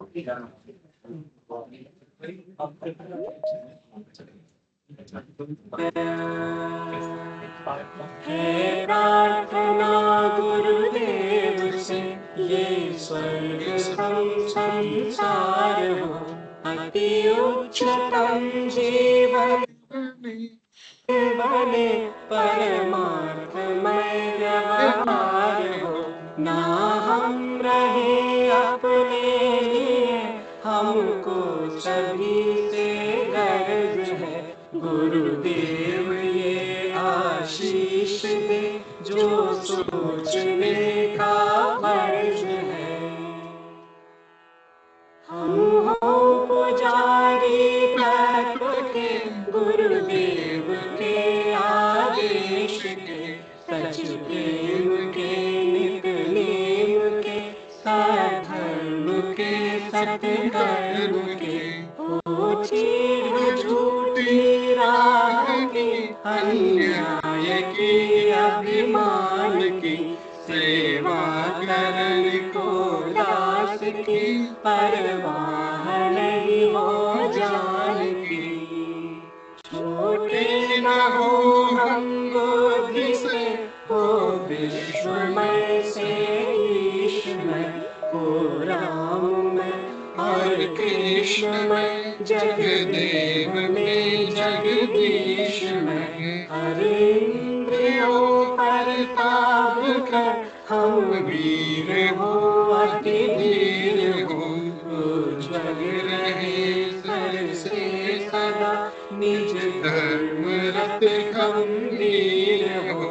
है प्रार्थना गुरुदेव से ये स्वर्ग संसार हो, अति उच्चतम जीवन बने, परमार्थमय व्यवहार हो, ना हम रहे अपने लिए, हमको सभी से गर्ज है। गुरुदेव ये आशीष दे, जो सोचने का फर्ज है। हम हो पुजारी तत्व के, गुरुदेव के आदेश के, सच प्रेम के नित नेम के, सधर्म के सत्कर्म के, हो चीर झूठी राह की, अन्याय की अभिमान की, सेवा करन को दास की, परवाह नहीं वो जान की। छोटे न हो हम बुद्धि से, हो विश्वमय से ईशमय, हो राममय और कृष्णमय, जगदेव में जगदीश में। हर इंद्रियों पर ताब कर, हम वीर हो अति वीर हो, उज्ज्वल रहे सर से सदा, निज धर्म रत गंभीर हो।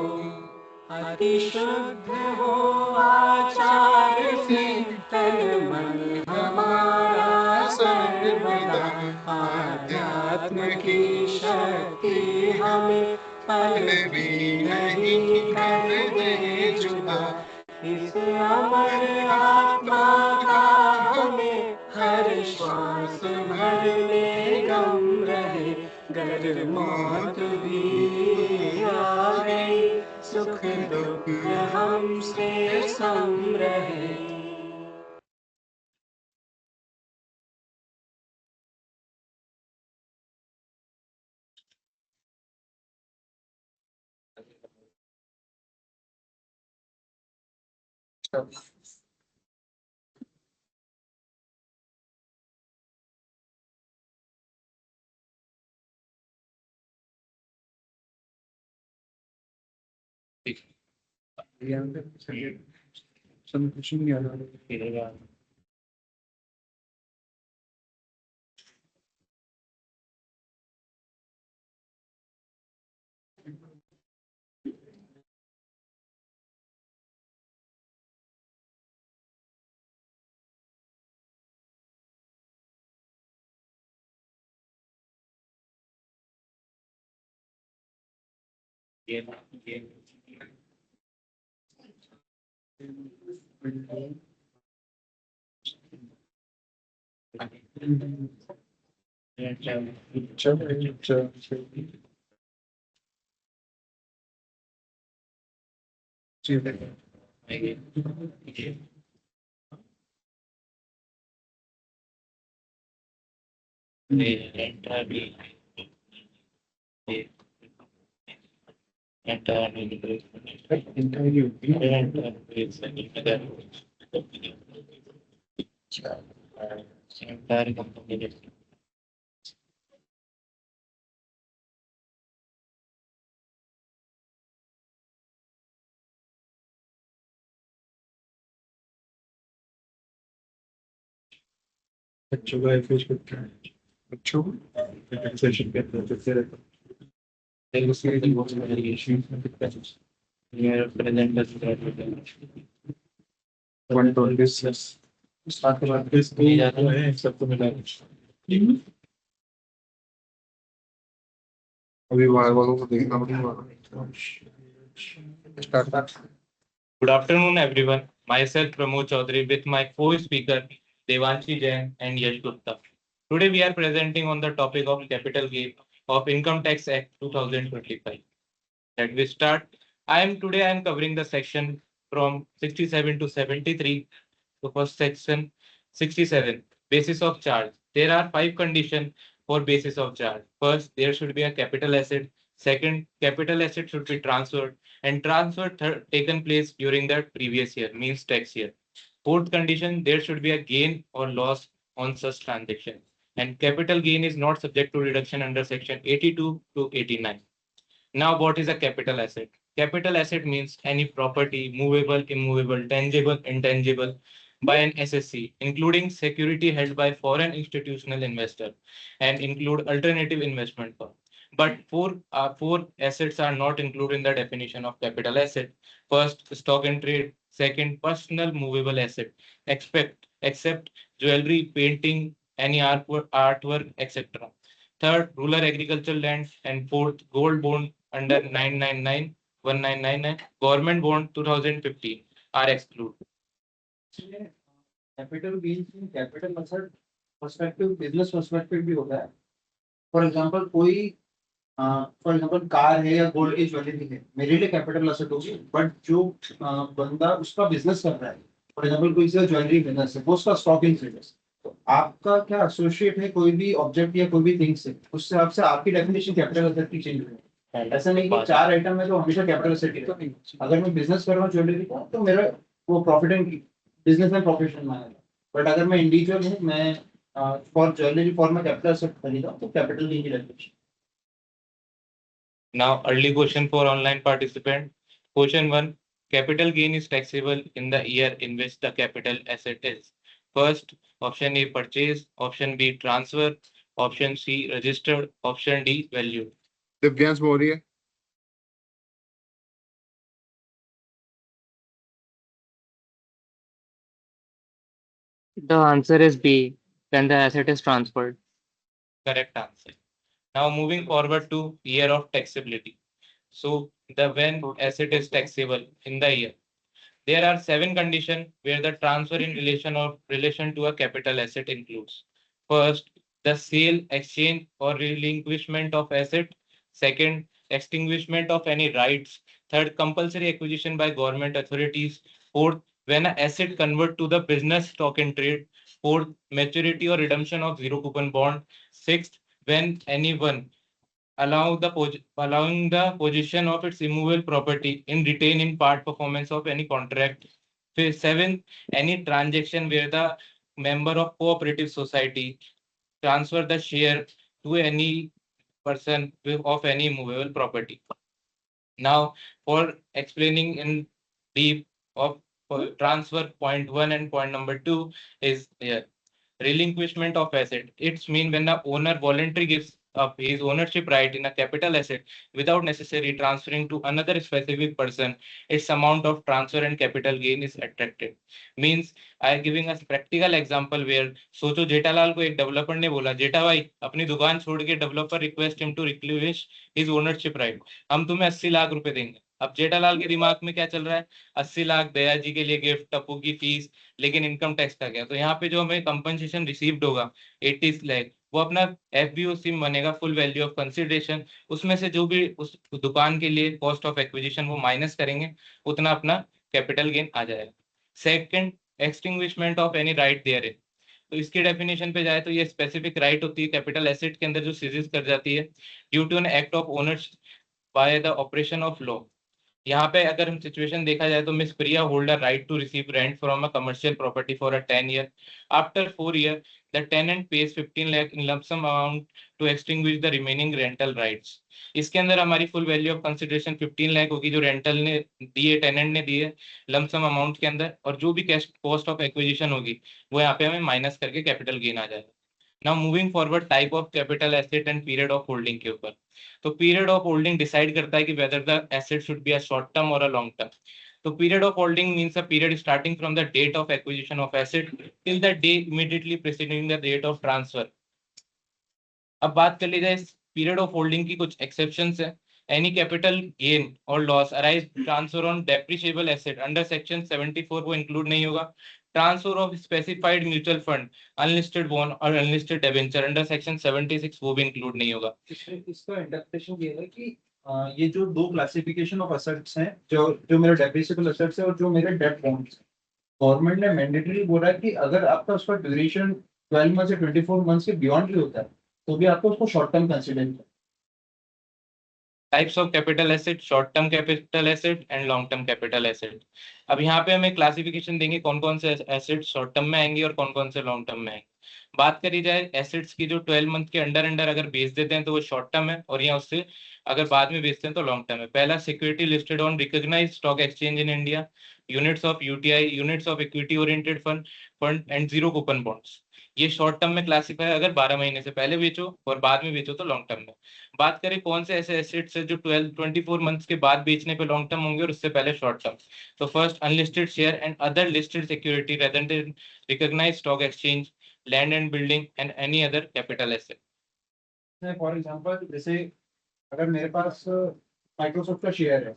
अति शुद्ध हो आचार से, तन मन हमारा सर्वदा, आध्यात्म की शक्ति हमें पल भी नहीं कर दे जुदा। इस अमर आत्मा का हमें हर श्वास भरने गम रहे, गर मौत भी आ गई, सुख दुख हमसे सम रहे। बच्चों का एफएच करते हैं बच्चों सेशन के अंदर करते रहते हैं उसके लिए बहुत सारे इश्यूज में दिक्कत है ये present one two this start के बाद दिस नहीं जाता है सबको मिला अभी बाहर वालों को देखना पड़ेगा start. Good afternoon, everyone. Myself, Pramod Chaudhary, with my co-speaker, Devanshi Jain and Yash Gupta. Today, we are presenting on the topic of capital gain of Income Tax Act 2025. Let we start. I am covering the section from 67 to 73. So first section, 67. Basis of charge. There are 5 conditions for basis of charge. First, there should be a capital asset. Second, capital asset should be transferred, and transfer taken place during the previous year, means tax year. Fourth condition, there should be a gain or loss on such transaction. And capital gain is not subject to reduction under section 82 to 89. Now, what is a capital asset? Capital asset means any property, movable, immovable, tangible, intangible, by an SSC, including security held by foreign institutional investor, and include alternative investment firm. But four assets are not included in the definition of capital asset. First, stock and trade. Second, personal movable asset, except jewelry, painting, any artwork, etc. Third, rural agricultural land. And fourth, gold bond under 999, 1999, government bond 2015 are excluded. Capital gains में capital asset perspective business perspective भी होता है. For example car है या gold की jewellery है, मेरे लिए कैपिटल असेट होगी. बट जो बंदा उसका बिजनेस कर रहा है, फॉर एग्जांपल कोई सा ज्वेलरी बिजनेस है, वो उसका स्टॉक इन ट्रेड है. तो आपका क्या एसोसिएट है कोई भी ऑब्जेक्ट या कोई भी थिंग्स है, उससे आपसे आपकी डेफिनेशन कैपिटल असेट की चेंज होगी. ऐसा नहीं कि 4 आइटम है तो हमेशा कैपिटल असेट ही रहेगा. अगर मैं बिजनेस कर रहा हूँ ज्वेलरी का, तो मेरा वो प्रॉफिट एंड बिजनेस में प्रोफेशन मानेगा. बट अगर मैं इंडिविजुअल हूँ, मैं फॉर ज्वेलरी फॉर मैं कैपिटल असेट खरीदा तो कैपिटल गेन की definition. Now, early question for online participant. Question 1. Capital gain is taxable in the year in which the capital asset is. First, option A, purchase. Option B, transfer. Option C, registered. Option D, value. Divyansh Maurya. The answer is B, when the asset is transferred. Correct answer. Now, moving forward to year of taxability. So, the when asset is taxable in the year. There are 7 conditions where the transfer in relation to a capital asset includes. First, the sale, exchange, or relinquishment of asset. Second, extinguishment of any rights. Third, compulsory acquisition by government authorities. Fourth, when an asset convert to the business stock in trade. Fourth, maturity or redemption of zero coupon bond. Sixth, when anyone allowing the position of its immovable property in retain in part performance of any contract. Seventh, any transaction where the member of cooperative society transfer the share to any person of any immovable property. Now, for explaining in deep of transfer, point 1 and point number 2 is here. Relinquishment of asset. It's mean when the owner voluntarily gives up his ownership right in a capital asset without necessarily transferring to another specific person, its amount of transfer and capital gain is attracted. Means I am giving a practical example where सोचो जेठालाल को एक developer ने बोला, जेठा भाई अपनी दुकान छोड़ के developer request him to relinquish his ownership right, हम तुम्हें 80 लाख रुपए देंगे. अब जेठालाल के दिमाग में क्या चल रहा है, 80 लाख दया जी के लिए गिफ्ट, टप्पू की फीस, लेकिन इनकम टैक्स का क्या. तो यहाँ पे जो हमें कंपनसेशन रिसीव्ड होगा 80 लाख, वो अपना FBOC बनेगा, फुल वैल्यू ऑफ कंसिडरेशन. उसमें से जो भी उस दुकान के लिए कॉस्ट ऑफ एक्विजिशन वो माइनस करेंगे, उतना अपना कैपिटल गेन आ जाएगा. Second, extinguishment of any right there है. तो इसकी डेफिनेशन पे जाए तो ये स्पेसिफिक राइट होती है कैपिटल एसेट के अंदर जो सीरीज कर जाती है due to an act of owners by the operation of law. यहाँ पे अगर हम सिचुएशन देखा जाए तो miss Priya hold a right to receive rent from a commercial property for a 10 year. After 4 year the tenant pays 15 lakh in lump sum amount to extinguish the remaining rental rights. इसके अंदर हमारी full value of consideration 15 lakh होगी जो rental ने दिए, tenant ने दिए lump sum amount के अंदर, और जो भी कॉस्ट ऑफ एक्विजिशन होगी वो यहाँ पे हमें माइनस करके कैपिटल गेन आ जाएगा. Now moving forward, type of capital asset and period of holding के ऊपर. तो पीरियड ऑफ होल्डिंग डिसाइड करता है कि whether the asset should be a short term और अ लॉन्ग टर्म. तो period of holding means a period starting from the date of acquisition of asset till the day immediately preceding the date of transfer. अब बात कर ली जाए period of holding की कुछ exceptions है. Any capital gain और loss arise transfer on depreciable asset under section 74 वो include नहीं होगा. Transfer of specified mutual fund, unlisted bond और अनलिस्टेड डिबेंचर अंडर सेक्शन 76 वो भी इंक्लूड नहीं होगा. इसका इंटरप्रिटेशन ये है कि ये जो दो क्लासिफिकेशन ऑफ असेट्स हैं, जो मेरे डेप्रिसिएबल असेट्स हैं और जो मेरे डेट बॉन्ड्स हैं, गवर्नमेंट ने मैंडेटरी बोला है कि अगर आपका उसका ड्यूरेशन 12 मंथ से 24 मंथ्स के बियॉन्ड भी होता है तो भी आपको उसको शॉर्ट टर्म कंसिडर करना है। Types of capital asset, short term capital asset and long term capital asset. अब यहाँ पे हमें क्लासिफिकेशन देंगे कौन कौन से एसेट शॉर्ट टर्म में आएंगे और कौन कौन से लॉन्ग टर्म में आएंगे। बात करी जाए एसेट्स की, जो 12 मंथ के अंडर अंडर अगर बेच देते हैं तो वो शॉर्ट टर्म है, और यहाँ उससे अगर बाद में बेचते हैं तो लॉन्ग टर्म है। पहला, security listed on recognized stock exchange in India, units of UTI, units of equity oriented fund and zero coupon bonds. ये शॉर्ट टर्म में क्लासिफाई, अगर 12 महीने से पहले बेचो और बाद में बेचो तो लॉन्ग टर्म में। बात करें कौन से ऐसे एसेट्स है जो 24 मंथ्स के बाद बेचने पे लॉन्ग टर्म होंगे और उससे पहले शॉर्ट टर्म। तो first, unlisted share and other listed security rather than recognized stock exchange, land and building and any other capital asset. For example जैसे अगर मेरे पास माइक्रोसॉफ्ट का शेयर है,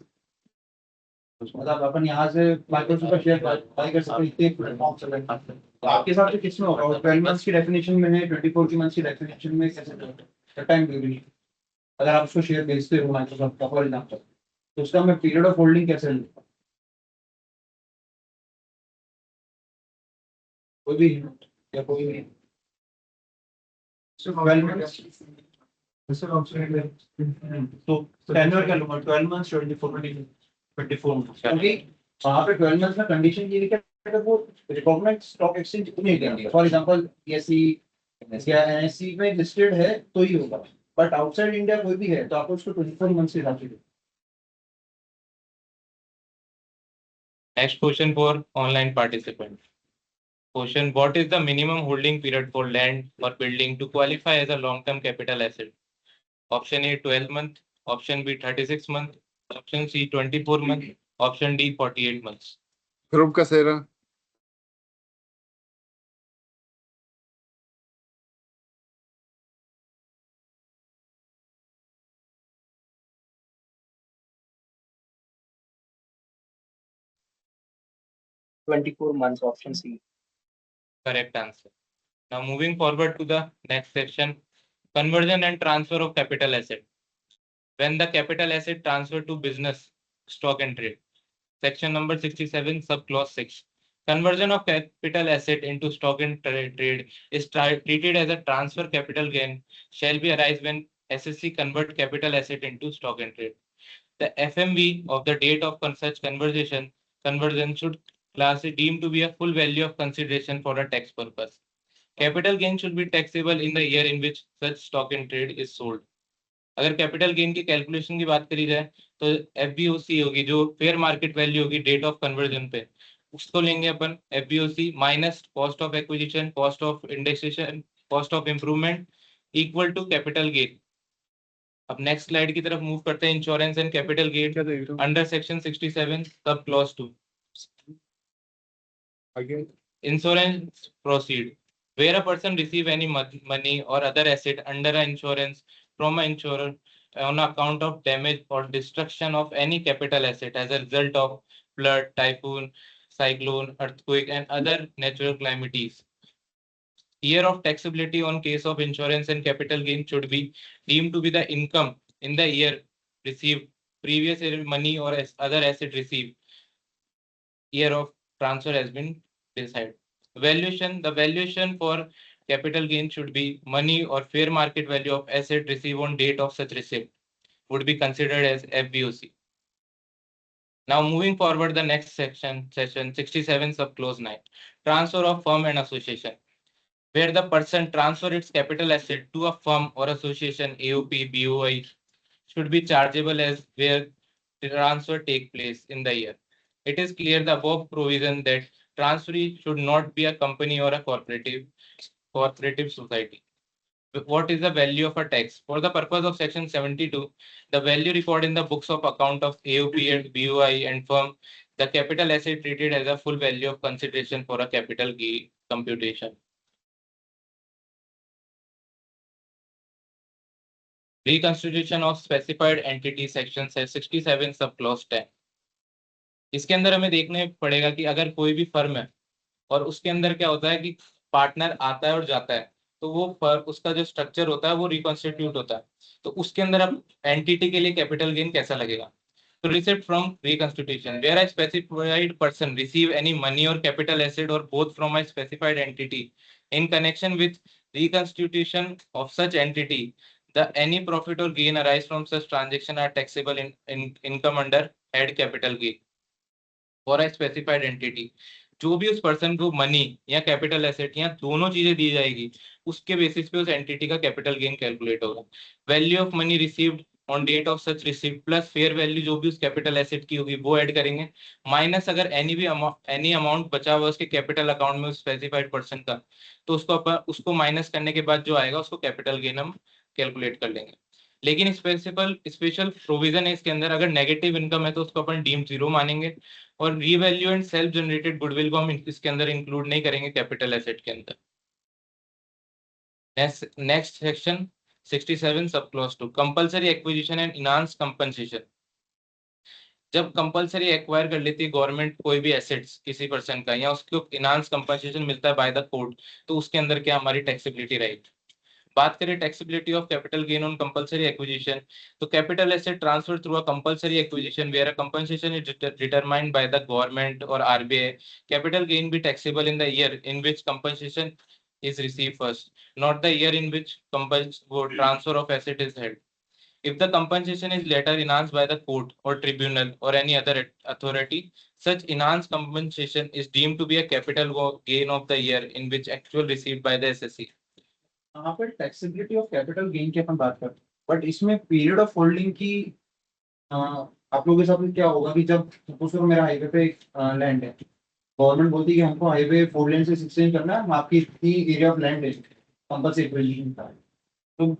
मतलब अपन यहाँ से माइक्रोसॉफ्ट का शेयर बाय कर सकते हैं, इतने प्लेटफॉर्म चल रहे हैं। तो आपके हिसाब से किसमें होगा? और 12 मंथ्स की डेफिनेशन में है, 24 की मंथ्स की डेफिनेशन में कैसे टाइम ड्यूरेशन, अगर आप उसको शेयर बेचते हो माइक्रोसॉफ्ट का फॉर एग्जांपल, तो उसका मैं पीरियड ऑफ होल्डिंग कैसे लूँ? कोई भी या कोई भी तो 12 मंथ्स तो टेन्योर का लूंगा 12 मंथ्स 24 मंथ्स, क्योंकि वहाँ पे 12 मंथ्स में कंडीशन ये है कि अगर वो रिकॉग्नाइज्ड स्टॉक एक्सचेंज नहीं करेंगे, फॉर एग्जांपल बीएसई या एनएसई में लिस्टेड है तो ही होगा, बट आउटसाइड इंडिया कोई भी है तो आपको उसको 24 मंथ्स के हिसाब से देना। Next question for online participant. Question: what is the minimum holding period for land or building to qualify as a long-term capital asset? Option A 12 month, option B 36 month, option C 24 month, option D 48 months. Grup Casera. months, option C. Correct answer. Now moving forward to the next section, conversion and transfer of capital asset. When the capital asset transfer to business, stock and trade. Section number 67, subclause 6. Conversion of capital asset into stock and trade is treated as a transfer capital gain shall be arise when SSC convert capital asset into stock and trade. The FMV of the date of such conversion should class deemed to be a full value of consideration for a tax purpose. Capital gain should be taxable in the year in which such stock and trade is sold. अगर capital gain की calculation की बात करी जाए तो FBOC होगी, जो fair market value होगी डेट ऑफ कन्वर्जन पे, उसको लेंगे अपन FBOC minus cost of acquisition, cost of indexation, cost of improvement equal to capital gain. अब नेक्स्ट स्लाइड की तरफ मूव करते हैं। Insurance and capital gain under section 67 sub clause 2। Insurance proceed where a person receive any money or other asset under an insurance from an insurer on account of damage or destruction of any capital asset as a result of flood, typhoon, cyclone, earthquake, and other natural calamities. Year of taxability on case of insurance and capital gain should be deemed to be the income in the year received, previous year money or other asset received. Year of transfer has been decided. Valuation, the valuation for capital gain should be money or fair market value of asset received on date of such receipt would be considered as FBOC. Now moving forward, the next section 67 sub clause 9, transfer of firm and association, where the person transfer its capital asset to a firm or association, AOP, BOI, should be chargeable as where the transfer take place in the year. It is clear the above provision that transferee should not be a company or a cooperative society. What is the value of a tax? For the purpose of section 72, the value recorded in the books of account of AOP and BOI and firm, the capital asset treated as a full value of consideration for a capital gain computation. Reconstitution of specified entity section 67 sub clause 10. इसके अंदर हमें देखने पड़ेगा कि अगर कोई भी firm है और उसके अंदर क्या होता है कि पार्टनर आता है और जाता है, तो वो उसका जो स्ट्रक्चर होता है वो रिकॉन्स्टिट्यूट होता है, तो उसके अंदर अब एंटिटी के लिए कैपिटल गेन कैसा लगेगा। So receipt from reconstitution, where a specified person receive any money or capital asset or both from a specified entity in connection with reconstitution of such entity, the any profit or gain arise from such transaction are taxable in income under head capital gain for a specified entity. जो भी उस person को money या capital asset या दोनों चीजें दी जाएगी, उसके बेसिस पे उस एंटिटी का कैपिटल गेन कैलकुलेट होगा. Value of money received on date of such received plus fair value जो भी उस कैपिटल एसेट की होगी वो ऐड करेंगे, माइनस अगर एनी अमाउंट बचा हुआ उसके कैपिटल अकाउंट में स्पेसिफाइड पर्सन का, तो उसको माइनस करने के बाद जो आएगा उसको कैपिटल गेन हम कैलकुलेट कर लेंगे. लेकिन स्पेशल प्रोविजन है इसके अंदर, अगर नेगेटिव इनकम है तो उसको अपन डीम जीरो मानेंगे और revalue and self generated goodwill को हम इसके अंदर इंक्लूड नहीं करेंगे कैपिटल एसेट के अंदर. Next section 67 sub clause 2 compulsory acquisition and enhance compensation. जब कंपलसरी एक्वायर कर लेती है गवर्नमेंट कोई भी एसेट्स किसी पर्सन का या उसको इनहांस कंपनसेशन मिलता है बाय द कोर्ट, तो उसके अंदर क्या हमारी टैक्सेबिलिटी राइट. बात करें taxability of capital gain on compulsory acquisition, तो capital asset transfer through a compulsory acquisition where a compensation is determined by the government और RBI. Capital gain be taxable in the year in which compensation is received first, not the year in which transfer of asset is held. If the compensation is later enhanced by the court or tribunal or any other authority, such enhanced compensation is deemed to be a capital gain of the year in which actual received by the SSC. यहाँ पर taxability of capital gain की अपन बात करते हैं, but इसमें period of holding की आप लोगों के साथ में क्या होगा कि जब सपोज करो मेरा हाईवे पे लैंड है, गवर्नमेंट बोलती है कि हमको हाईवे 4 लेन से 6 लेन करना है, हम आपकी इतनी एरिया ऑफ लैंड है कंपलसरी एक्विजिशन का है. तो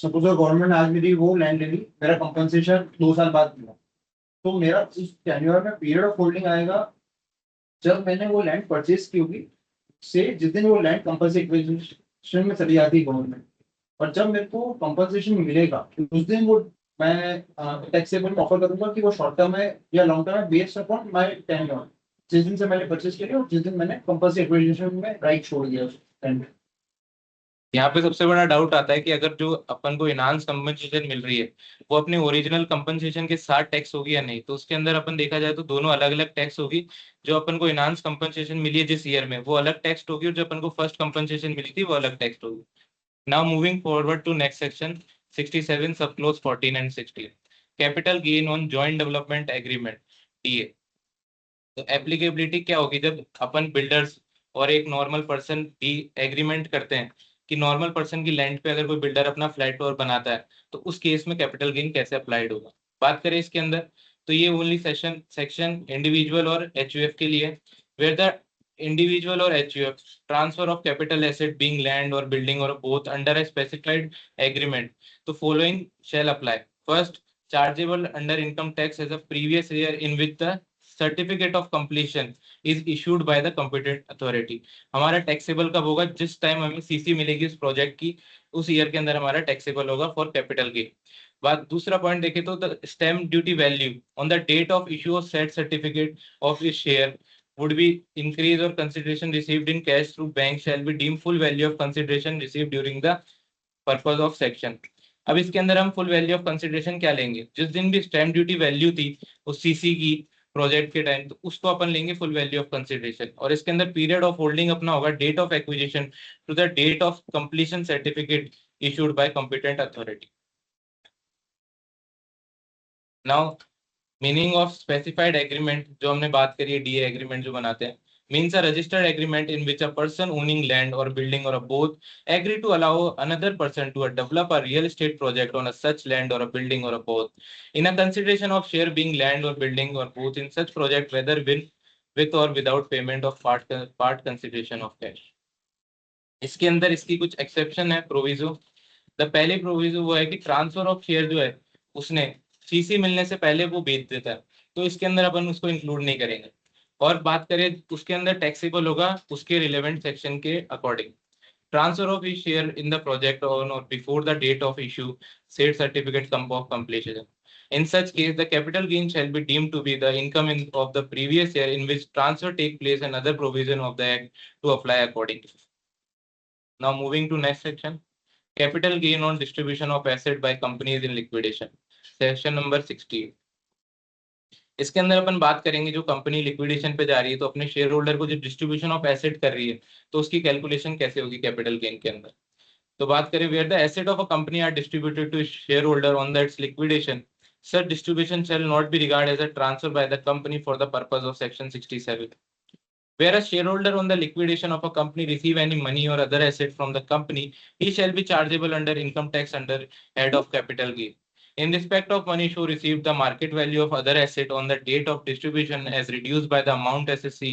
सपोज गवर्नमेंट आज मेरी वो लैंड ले ली, मेरा कंपनसेशन 2 साल बाद मिला, तो मेरा उस टेन्योर में पीरियड ऑफ होल्डिंग आएगा जब मैंने वो लैंड परचेज की होगी से जिस दिन वो लैंड कंपलसरी एक्विजिशन में चली जाती है गवर्नमेंट, और जब मेरे को कंपनसेशन मिलेगा उस दिन वो मैं टैक्सेबल ऑफर करूंगा कि वो शॉर्ट टर्म है या लॉन्ग टर्म है बेस्ड अपॉन माय टेन्योर, जिस दिन से मैंने परचेज किया और जिस दिन मैंने कंपलसरी एक्विजिशन में राइट छोड़ दिया उस लैंड. यहाँ पे सबसे बड़ा डाउट आता है कि अगर जो अपन को इनहांस कंपनसेशन मिल रही है वो अपने ओरिजिनल कंपनसेशन के साथ टैक्स होगी या नहीं. तो उसके अंदर अपन देखा जाए तो दोनों अलग अलग टैक्स होगी. जो अपन को इनहांस कंपनसेशन मिली है जिस ईयर में वो अलग टैक्स होगी और जो अपन को फर्स्ट कंपनसेशन मिली थी वो अलग टैक्स होगी. Now moving forward to next section 67 sub clause 14 and 16 capital gain on joint development agreement DA. तो एप्लीकेबिलिटी क्या होगी जब अपन बिल्डर्स और एक नॉर्मल पर्सन भी एग्रीमेंट करते हैं कि नॉर्मल पर्सन की लैंड पे अगर कोई बिल्डर अपना फ्लैट और बनाता है तो उस केस में कैपिटल गेन कैसे अप्लाइड होगा. बात करें इसके अंदर तो ये ओनली सेक्शन इंडिविजुअल और HUF के लिए, वेयर द इंडिविजुअल और HUF transfer of capital asset being land और बिल्डिंग और both under a specified agreement, तो following shall apply. First, chargeable under income tax as a previous year in which the certificate of completion is issued by the competent authority. हमारा taxable कब होगा, जिस time हमें CC मिलेगी उस project की, उस ईयर के अंदर हमारा टैक्सेबल होगा फॉर कैपिटल गेन. बात दूसरा पॉइंट देखें तो the stamp duty value on the date of issue of set certificate of इस share would be increase or consideration received in cash through bank shall be deemed full value of consideration received during the purpose of section. अब इसके अंदर हम full value of consideration क्या लेंगे, जिस दिन भी स्टैम्प ड्यूटी वैल्यू थी उस सीसी की प्रोजेक्ट के टाइम, तो उसको अपन लेंगे फुल वैल्यू ऑफ कंसिडरेशन. और इसके अंदर पीरियड ऑफ होल्डिंग अपना होगा date of acquisition to the date of completion certificate issued by competent authority. Now meaning of specified agreement जो हमने बात करी है DA एग्रीमेंट जो बनाते हैं, means a registered agreement in which a person owning land or building or a both agree to allow another person to develop a real estate project on a such land or a building or a both in a consideration of share being land or building or both in such project whether with or without payment of part consideration of cash. इसके अंदर इसकी कुछ exception है proviso. The पहले proviso वो है कि transfer of share जो है उसने सीसी मिलने से पहले वो बेच देता है, तो इसके अंदर अपन उसको इंक्लूड नहीं करेंगे. और बात करें उसके अंदर टैक्सेबल होगा उसके रिलेवेंट सेक्शन के according. Transfer of his share in the project on और before the date of issue said certificate of completion. In such case, the capital gain shall be deemed to be the income of the previous year in which transfer take place and other provision of the act to apply accordingly. Now moving to next section, capital gain on distribution of asset by companies in liquidation. Section number 60. इसके अंदर अपन बात करेंगे जो company liquidation पे जा रही है तो अपने शेयर होल्डर को जो डिस्ट्रीब्यूशन ऑफ एसेट कर रही है तो उसकी कैलकुलेशन कैसे होगी कैपिटल गेन के अंदर। तो बात करें where the asset of a company are distributed to share holder on the its liquidation, such distribution shall not be regarded as a transfer by the company for the purpose of section 67. Whereas shareholder on the liquidation of a company receive any money or other asset from the company, he shall be chargeable under income tax under head of capital gain. In respect of money so received, the market value of other asset on the date of distribution as reduced by the amount SSC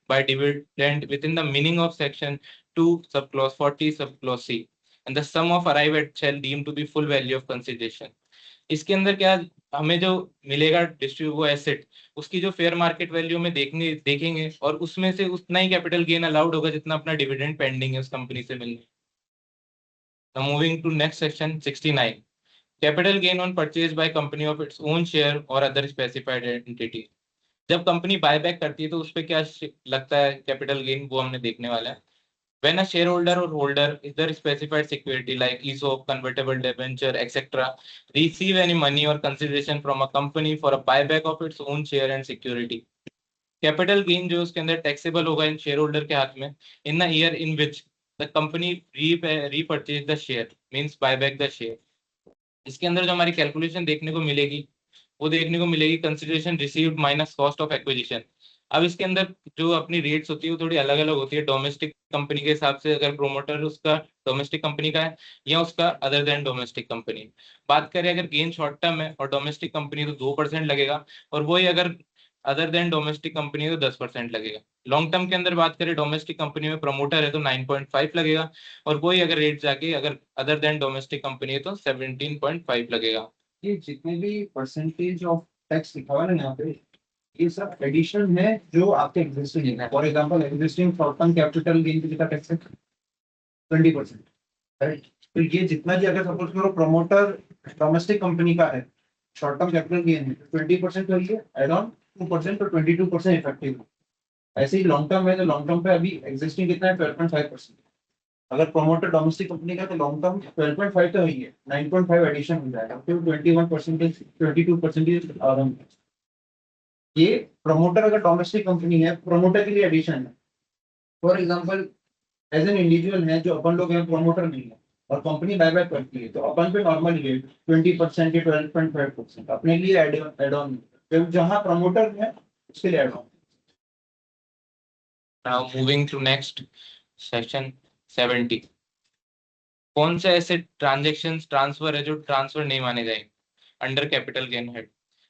by dividend within the meaning of section 2 subclause 40 subclause C, and the sum of arrived at shall deemed to be full value of consideration. इसके अंदर क्या हमें जो मिलेगा वो asset उसकी जो fair market value में देखेंगे और उसमें से उतना ही कैपिटल गेन अलाउड होगा जितना अपना डिविडेंड पेंडिंग है उस कंपनी से मिलने। Now moving to next section 69, capital gain on purchase by company of its own share or other specified entity. जब कंपनी बाय बैक करती है तो उस पर क्या लगता है कैपिटल गेन वो हमने देखने वाला है। When a shareholder or holder either specified security like ESOP, convertible debenture, etc. receive any money or consideration from a company for a buyback of its own share and security, capital gain जो उसके अंदर taxable होगा इन shareholder के हाथ में in the year in which the company repurchase the share means buyback the share. इसके अंदर जो हमारी कैलकुलेशन देखने को मिलेगी वो देखने को मिलेगी consideration received minus cost of acquisition. अब इसके अंदर जो अपनी रेट्स होती है वो थोड़ी अलग अलग होती है डोमेस्टिक कंपनी के हिसाब से, अगर प्रोमोटर उसका डोमेस्टिक कंपनी का है या उसका अदर देन डोमेस्टिक कंपनी। बात करें अगर गेन शॉर्ट टर्म है और डोमेस्टिक कंपनी तो 2% लगेगा और वही अगर अदर देन डोमेस्टिक कंपनी तो 10% लगेगा। लॉन्ग टर्म के अंदर बात करें डोमेस्टिक कंपनी में प्रमोटर है तो 9.5 लगेगा और वही अगर रेट जाके अगर अदर देन डोमेस्टिक कंपनी है तो 17.5 लगेगा। ये जितने भी परसेंटेज ऑफ टैक्स लिखा हुआ है ना यहाँ पे, ये सब एडिशन है जो आपके एग्जिस्टिंग है। For example existing short term capital gain पे कितना टैक्स है? 20%, राइट। तो ये जितना भी अगर सपोज करो प्रमोटर डोमेस्टिक कंपनी का है, शॉर्ट टर्म कैपिटल गेन है 20% करिए, एड ऑन 2% तो 22% इफेक्टिव। ऐसे ही लॉन्ग टर्म है तो लॉन्ग टर्म पे अभी एग्जिस्टिंग कितना है? 12.5%। अगर प्रमोटर डोमेस्टिक कंपनी का तो लॉन्ग टर्म 12.5 तो ही है, 9.5 एडिशन हो जाएगा तो 21%, 22% आराम। ये प्रमोटर अगर डोमेस्टिक कंपनी है, प्रमोटर के लिए एडिशन है। For example as an individual है जो अपन लोग हैं, प्रमोटर नहीं है और कंपनी बायबैक करती है तो अपन पे नॉर्मल ये 20% या 12.5% अपने लिए एड ऑन, जहां प्रमोटर है उसके लिए add on. Now moving to next section 70, कौन से ऐसे ट्रांजेक्शन ट्रांसफर है जो ट्रांसफर नहीं माने जाएंगे अंडर कैपिटल गेन हेड।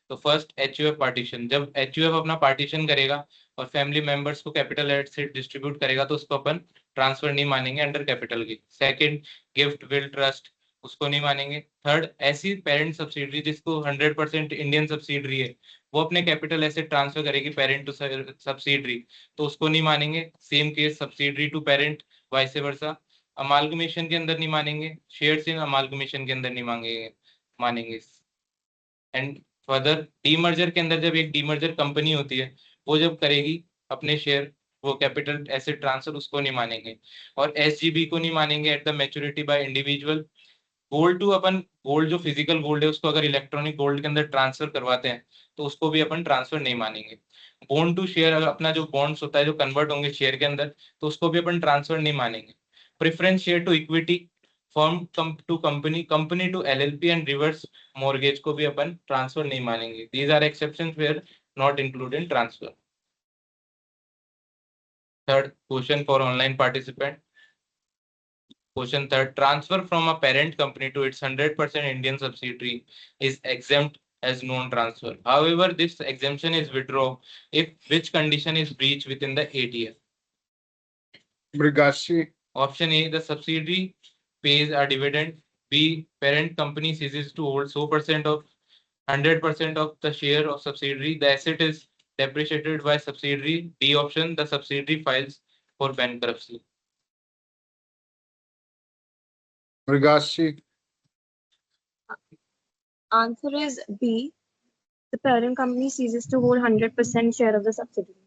तो फर्स्ट एचयूएफ पार्टीशन, जब एचयूएफ अपना पार्टीशन करेगा और फैमिली मेंबर्स को कैपिटल एसेट डिस्ट्रीब्यूट करेगा तो उसको अपन ट्रांसफर नहीं मानेंगे under capital gain. Second gift will trust, उसको नहीं मानेंगे। थर्ड ऐसी पेरेंट सब्सिडरी जिसको 100% इंडियन सब्सिडरी है वो अपने कैपिटल एसेट ट्रांसफर करेगी पेरेंट टू सब्सिडरी तो उसको नहीं मानेंगे। Same case subsidiary to parent vice versa. Amalgamation के अंदर नहीं मानेंगे, शेयर्स इन अमालगमेशन के अंदर नहीं मानेंगे। एंड फर्दर डीमर्जर के अंदर जब एक डीमर्जर कंपनी होती है वो जब करेगी अपने शेयर वो कैपिटल एसेट ट्रांसफर उसको नहीं मानेंगे। और एसजीबी को नहीं मानेंगे at the maturity by individual. Gold to अपन गोल्ड जो फिजिकल गोल्ड है उसको अगर इलेक्ट्रॉनिक गोल्ड के अंदर ट्रांसफर करवाते हैं तो उसको भी अपन ट्रांसफर नहीं मानेंगे। बॉन्ड टू शेयर, अगर अपना जो बॉन्ड्स होता है जो कन्वर्ट होंगे शेयर के अंदर तो उसको भी अपन ट्रांसफर नहीं मानेंगे। Preference share to equity, firm to company, company to LLP and reverse mortgage को भी अपन ट्रांसफर नहीं मानेंगे। These are exceptions where not included in transfer. Third question for online participant, question third, transfer from a parent company to its 100% Indian subsidiary is exempt as non-transfer. However, this exemption is withdrawn if which condition is breached within the 8 years. Brigashi, Option A, the subsidiary pays a dividend. B, parent company ceases to hold 100% of the share of subsidiary. The asset is depreciated by subsidiary. D option, the subsidiary files for bankruptcy. Brigashi, Answer is B. The parent company ceases to hold 100% share of the subsidiary.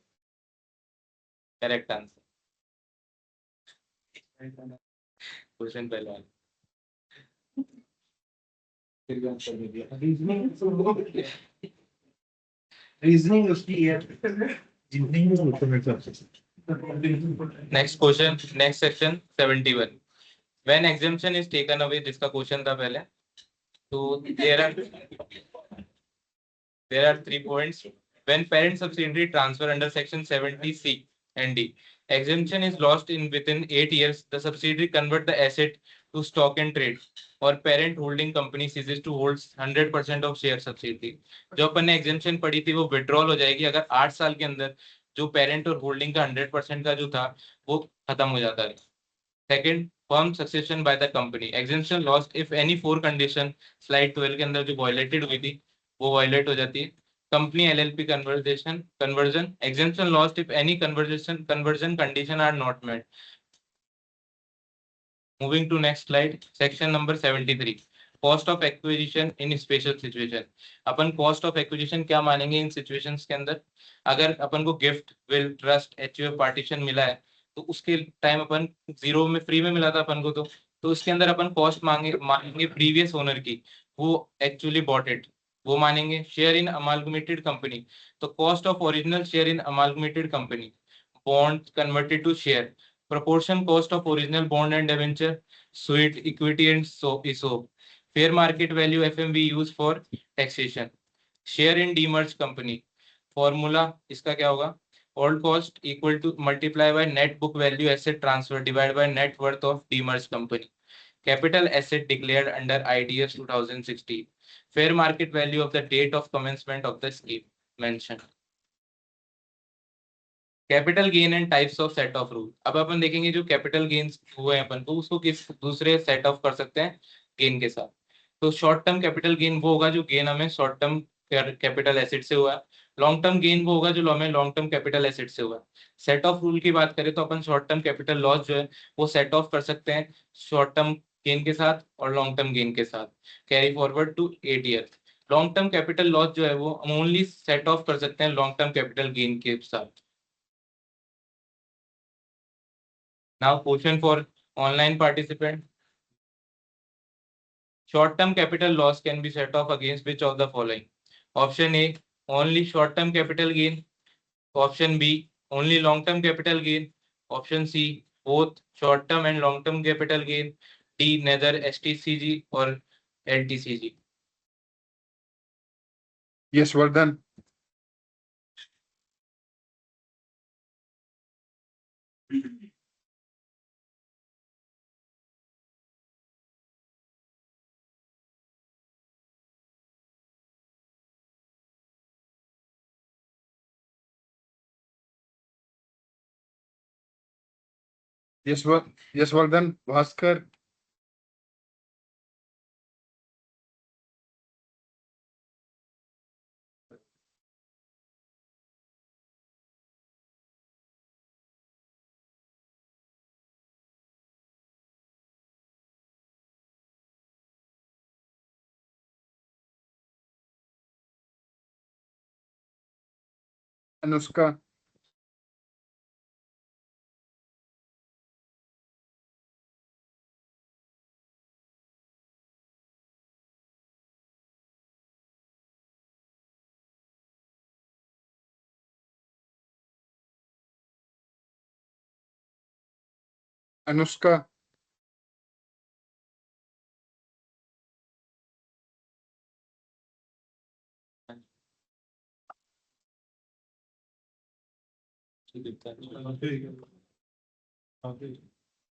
Correct answer. Question पहले वाला। Reasoning उसकी है। Next question, next section 71. When exemption is taken away, जिसका question था पहले, तो there are 3 points. When parent subsidiary transfer under section 70C and D, exemption is lost in within 8 years. The subsidiary convert the asset to stock and trade, or parent holding company ceases to hold 100% of share subsidiary. जो अपन ने exemption पढ़ी थी वो withdrawal हो जाएगी अगर 8 साल के अंदर जो parent और holding का 100% का जो था वो खत्म हो जाता है. Second, firm succession by the company. Exemption lost if any 4 condition slide 12 के अंदर जो violated हुई थी वो violate हो जाती है. Company LLP conversion. Exemption lost if any conversion condition are not met. Moving to next slide, section number 73. Cost of acquisition in special situation. Upon cost of acquisition क्या मानेंगे इन situations के अंदर? अगर अपन को gift, will, trust, HUF partition मिला है तो उसके टाइम अपन जीरो में फ्री में मिला था अपन को तो उसके अंदर अपन कॉस्ट मांगेंगे प्रीवियस ओनर की, वो एक्चुअली बॉट इट, वो मानेंगे. शेयर इन अमालगमेटेड कंपनी, तो cost of original share in amalgamated company, bond converted to share, proportion cost of original bond and debenture, suite equity and so ESOP, fair market value FMV used for taxation, share in demerged company. Formula इसका क्या होगा? Old cost equal to multiply by net book value asset transfer divided by net worth of demerged company. Capital asset declared under IDS 2016. Fair market value of the date of commencement of the scheme mentioned. Capital gain and types of set of rule. अब अपन देखेंगे जो capital gains हुए हैं अपन को उसको किस दूसरे set of कर सकते हैं गेन के साथ. तो शॉर्ट टर्म कैपिटल गेन वो होगा जो गेन हमें शॉर्ट टर्म कैपिटल एसेट से हुआ है. लॉन्ग टर्म गेन वो होगा जो हमें लॉन्ग टर्म कैपिटल एसेट से हुआ है. सेट ऑफ रूल की बात करें तो अपन शॉर्ट टर्म कैपिटल लॉस जो है वो सेट ऑफ कर सकते हैं शॉर्ट टर्म गेन के साथ और लॉन्ग टर्म गेन के साथ carry forward to 8 year. Long term capital loss जो है वो ओनली सेट ऑफ कर सकते हैं लॉन्ग टर्म कैपिटल गेन के साथ. Now question for online participant. Short-term capital loss can be set off against which of the following? Option A, only short-term capital gain. Option B, only long-term capital gain. Option C, both short-term and long-term capital gain. D, neither STCG or LTCG. Yes, Vardhan. Yes, Vardhan. Bhaskar. Anushka. Anushka.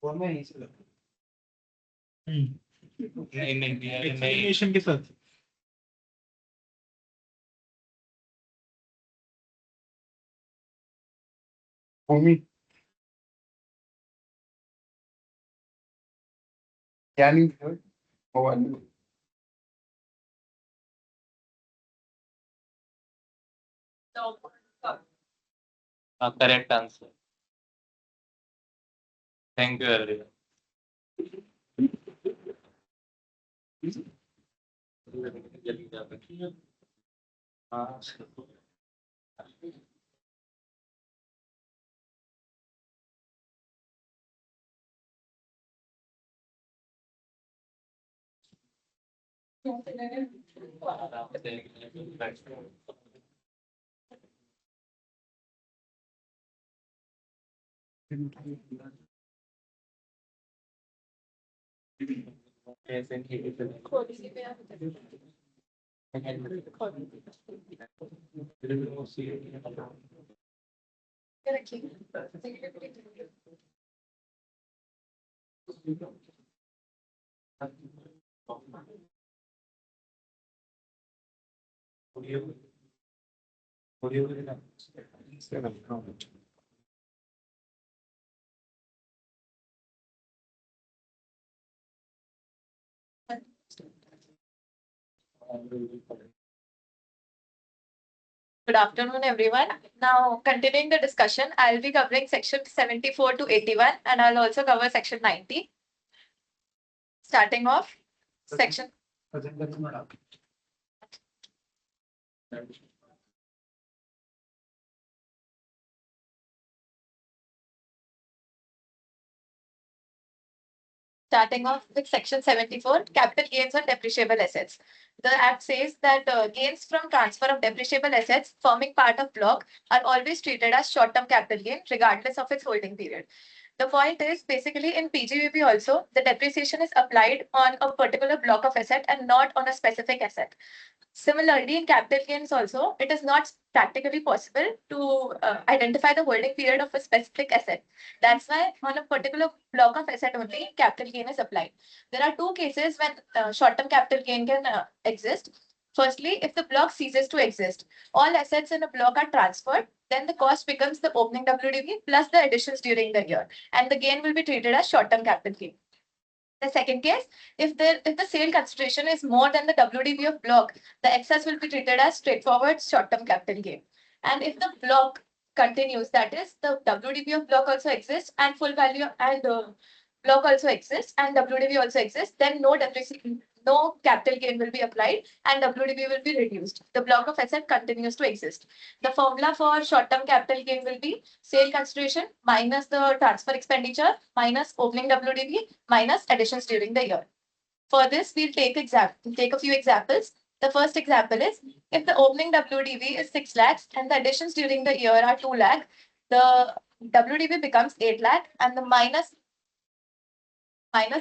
और मैं यहीं से लगा। नहीं explanation के साथ Bhumi. Yani. Bhavani. correct answer. Thank you everyone. Good afternoon, everyone. Now, continuing the discussion, I'll be covering section 74 to 81, and I'll also cover section 90. Starting off, section. Starting off with section 74, capital gains on depreciable assets. The act says that gains from transfer of depreciable assets forming part of block are always treated as short-term capital gain regardless of its holding period. The point is basically in PGBP also, the depreciation is applied on a particular block of asset and not on a specific asset. Similarly, in capital gains also, it is not practically possible to identify the holding period of a specific asset. That's why on a particular block of asset only, capital gain is applied. There are two cases when short-term capital gain can exist. Firstly, if the block ceases to exist, all assets in a block are transferred, then the cost becomes the opening WDV plus the additions during the year, and the gain will be treated as short-term capital gain. The second case, if the sale consideration is more than the WDV of block, the excess will be treated as straightforward short-term capital gain. And if the block continues, that is, the WDV of block also exists and full value and block also exists and WDV also exists, then no capital gain will be applied and WDV will be reduced. The block of asset continues to exist. The formula for short-term capital gain will be sale consideration minus the transfer expenditure minus opening WDV minus additions during the year. For this, we'll take a few examples. The first example is if the opening WDV is 6 lakhs and the additions during the year are 2 lakh, the WDV becomes 8 lakh and the minus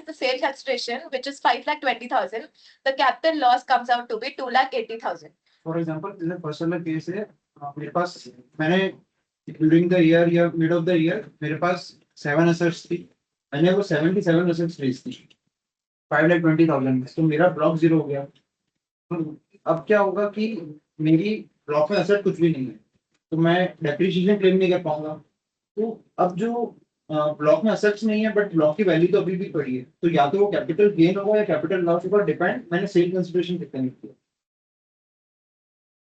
the sale consideration, which is 5,20,000, the capital loss comes out to be 2,80,000. For example जैसे personal case है मेरे पास मैंने during the year या mid of the year मेरे पास 7 assets थी मैंने वो 77 assets बेच दी 5,20,000 में तो मेरा ब्लॉक जीरो हो गया तो अब क्या होगा कि मेरी ब्लॉक में एसेट कुछ भी नहीं है तो मैं डेप्रिसिएशन क्लेम नहीं कर पाऊंगा तो अब जो ब्लॉक में एसेट्स नहीं है बट ब्लॉक की वैल्यू तो अभी भी पड़ी है तो या तो वो कैपिटल गेन होगा या कैपिटल लॉस होगा डिपेंड मैंने सेल कंसिडरेशन कितने किया.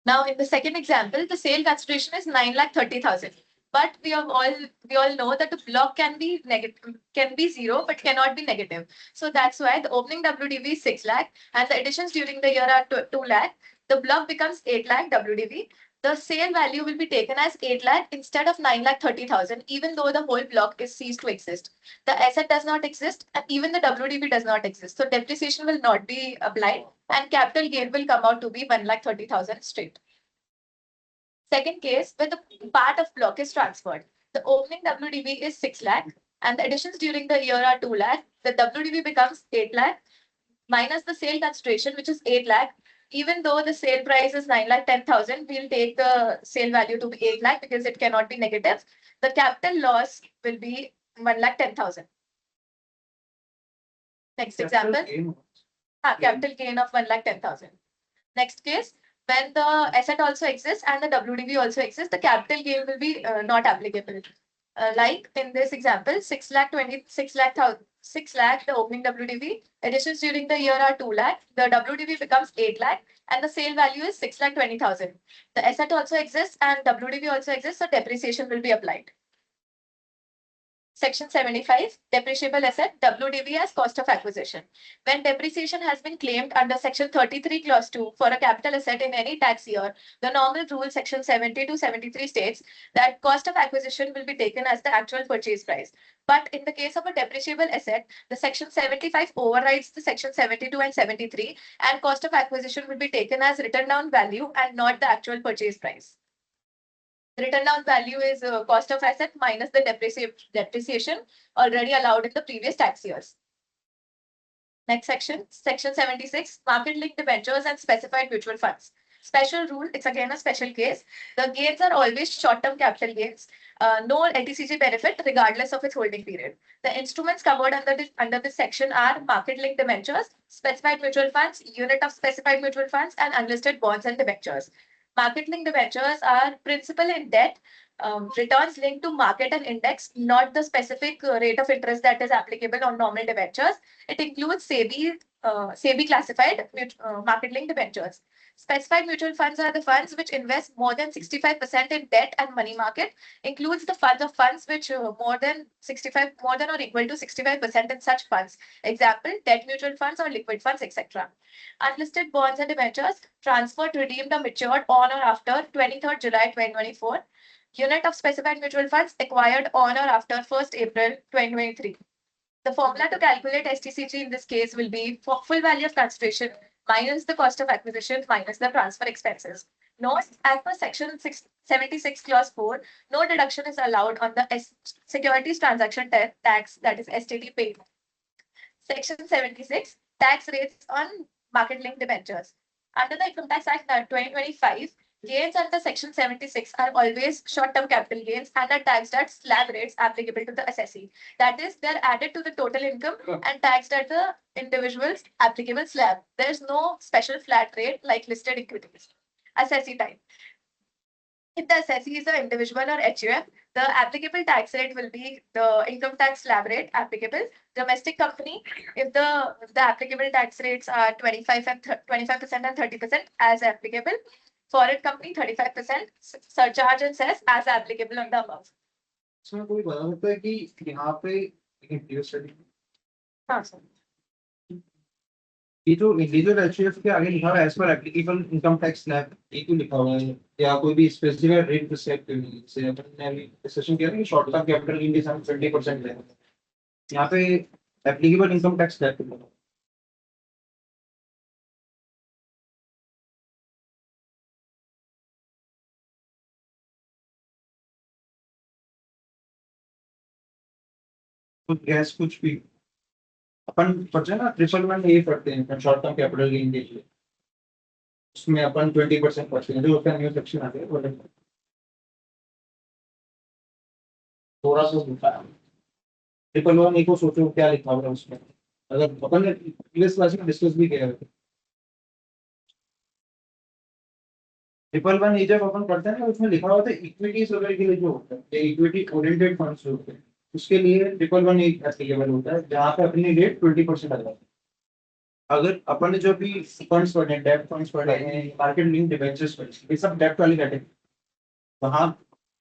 Now, in the second example, the sale consideration is 9,30,000. But we all know that the block can be negative, can be zero, but cannot be negative. So that's why the opening WDV is 6 lakh and the additions during the year are 2 lakh. The block becomes 8 lakh WDV. The sale value will be taken as 8 lakh instead of 9,30,000, even though the whole block is ceased to exist. The asset does not exist and even the WDV does not exist. So depreciation will not be applied and capital gain will come out to be 1,30,000 straight. Second case, where the part of block is transferred. The opening WDV is 6 lakh and the additions during the year are 2 lakh. The WDV becomes 8 lakh minus the sale consideration, which is 8 lakh. Even though the sale price is 9,10,000, we'll take the sale value to be 8 lakh because it cannot be negative. The capital loss will be 1,10,000. Next example. Capital gain of 1,10,000. Next case, when the asset also exists and the WDV also exists, the capital gain will be not applicable. Like in this example, 6 lakh, the opening WDV. Additions during the year are 2 lakh. The WDV becomes 8 lakh and the sale value is 6,20,000. The asset also exists and WDV also exists, so depreciation will be applied. Section 75, depreciable asset, WDV as cost of acquisition. When depreciation has been claimed under section 33 clause 2 for a capital asset in any tax year, the normal rule section 70 to 73 states that cost of acquisition will be taken as the actual purchase price. But in the case of a depreciable asset, the section 75 overrides the section 72 and 73 and cost of acquisition will be taken as written down value and not the actual purchase price. The written down value is cost of asset minus the depreciation already allowed in the previous tax years. Next section, section 76, market linked debentures and specified mutual funds. Special rule, it's again a special case. The gains are always short-term capital gains, no LTCG benefit regardless of its holding period. The instruments covered under this section are market linked debentures, specified mutual funds, unit of specified mutual funds, and unlisted bonds and debentures. Market linked debentures are principal in debt, returns linked to market and index, not the specific rate of interest that is applicable on normal debentures. It includes SEBI classified market-linked debentures. Specified mutual funds are the funds which invest more than 65% in debt and money market. Includes the funds of funds which more than or equal to 65% in such funds. Example, debt mutual funds or liquid funds, etc. Unlisted bonds and debentures transferred, redeemed, or matured on or after 23rd July 2024. Unit of specified mutual funds acquired on or after 1st April 2023. The formula to calculate STCG in this case will be for full value of consideration minus the cost of acquisition minus the transfer expenses. Note, as per section 76 clause 4, no deduction is allowed on the securities transaction tax, that is STT paid. Section 76, tax rates on market linked debentures. Under the Income Tax Act 2025, gains under Section 76 are always short-term capital gains and are taxed at slab rates applicable to the assessee. That is, they're added to the total income and taxed at the individual's applicable slab. There's no special flat rate like listed equities. Assessee type. If the assessee is an individual or HUF, the applicable tax rate will be the income tax slab rate applicable. Domestic company, if the applicable tax rates are 25% and 30% as applicable. Foreign company 35%, surcharge and cess as applicable on the above. इसमें कोई बता सकता है कि यहाँ पे हाँ sir. ये जो इंडिविजुअल एचयूएफ के आगे लिखा हुआ है as per applicable income tax slab, ये क्यों लिखा हुआ है या कोई भी स्पेसिफिक रेट प्रिस्क्राइब क्यों नहीं? जैसे अपन ने अभी डिस्कशन किया था कि शॉर्ट टर्म कैपिटल गेन के साथ 20% है, यहाँ पे एप्लीकेबल इनकम टैक्स स्लैब क्यों लिखा है? तो गैस कुछ भी अपन पढ़ते ना 111 ये पढ़ते हैं शॉर्ट टर्म कैपिटल गेन के लिए, उसमें अपन 20% पढ़ते हैं जो उसका न्यू सेक्शन आ गया वो थोड़ा सा लिखा है 111 को सोचो क्या लिखा हुआ है उसमें, अगर अपन ने प्रीवियस क्लास में डिस्कस भी किया है 111 जब अपन पढ़ते हैं ना उसमें लिखा होता है इक्विटीज वगैरह के लिए जो होता है इक्विटी ओरिएंटेड फंड्स जो होते हैं उसके लिए 111 एप्लीकेबल होता है जहाँ पे अपनी रेट 20% आ जाता है। अगर अपन ने जो भी फंड्स पढ़े हैं डेब्ट फंड्स पढ़े हैं मार्केट लिंक डिबेंचर्स पढ़े ये सब डेब्ट वाली कैटेगरी, वहाँ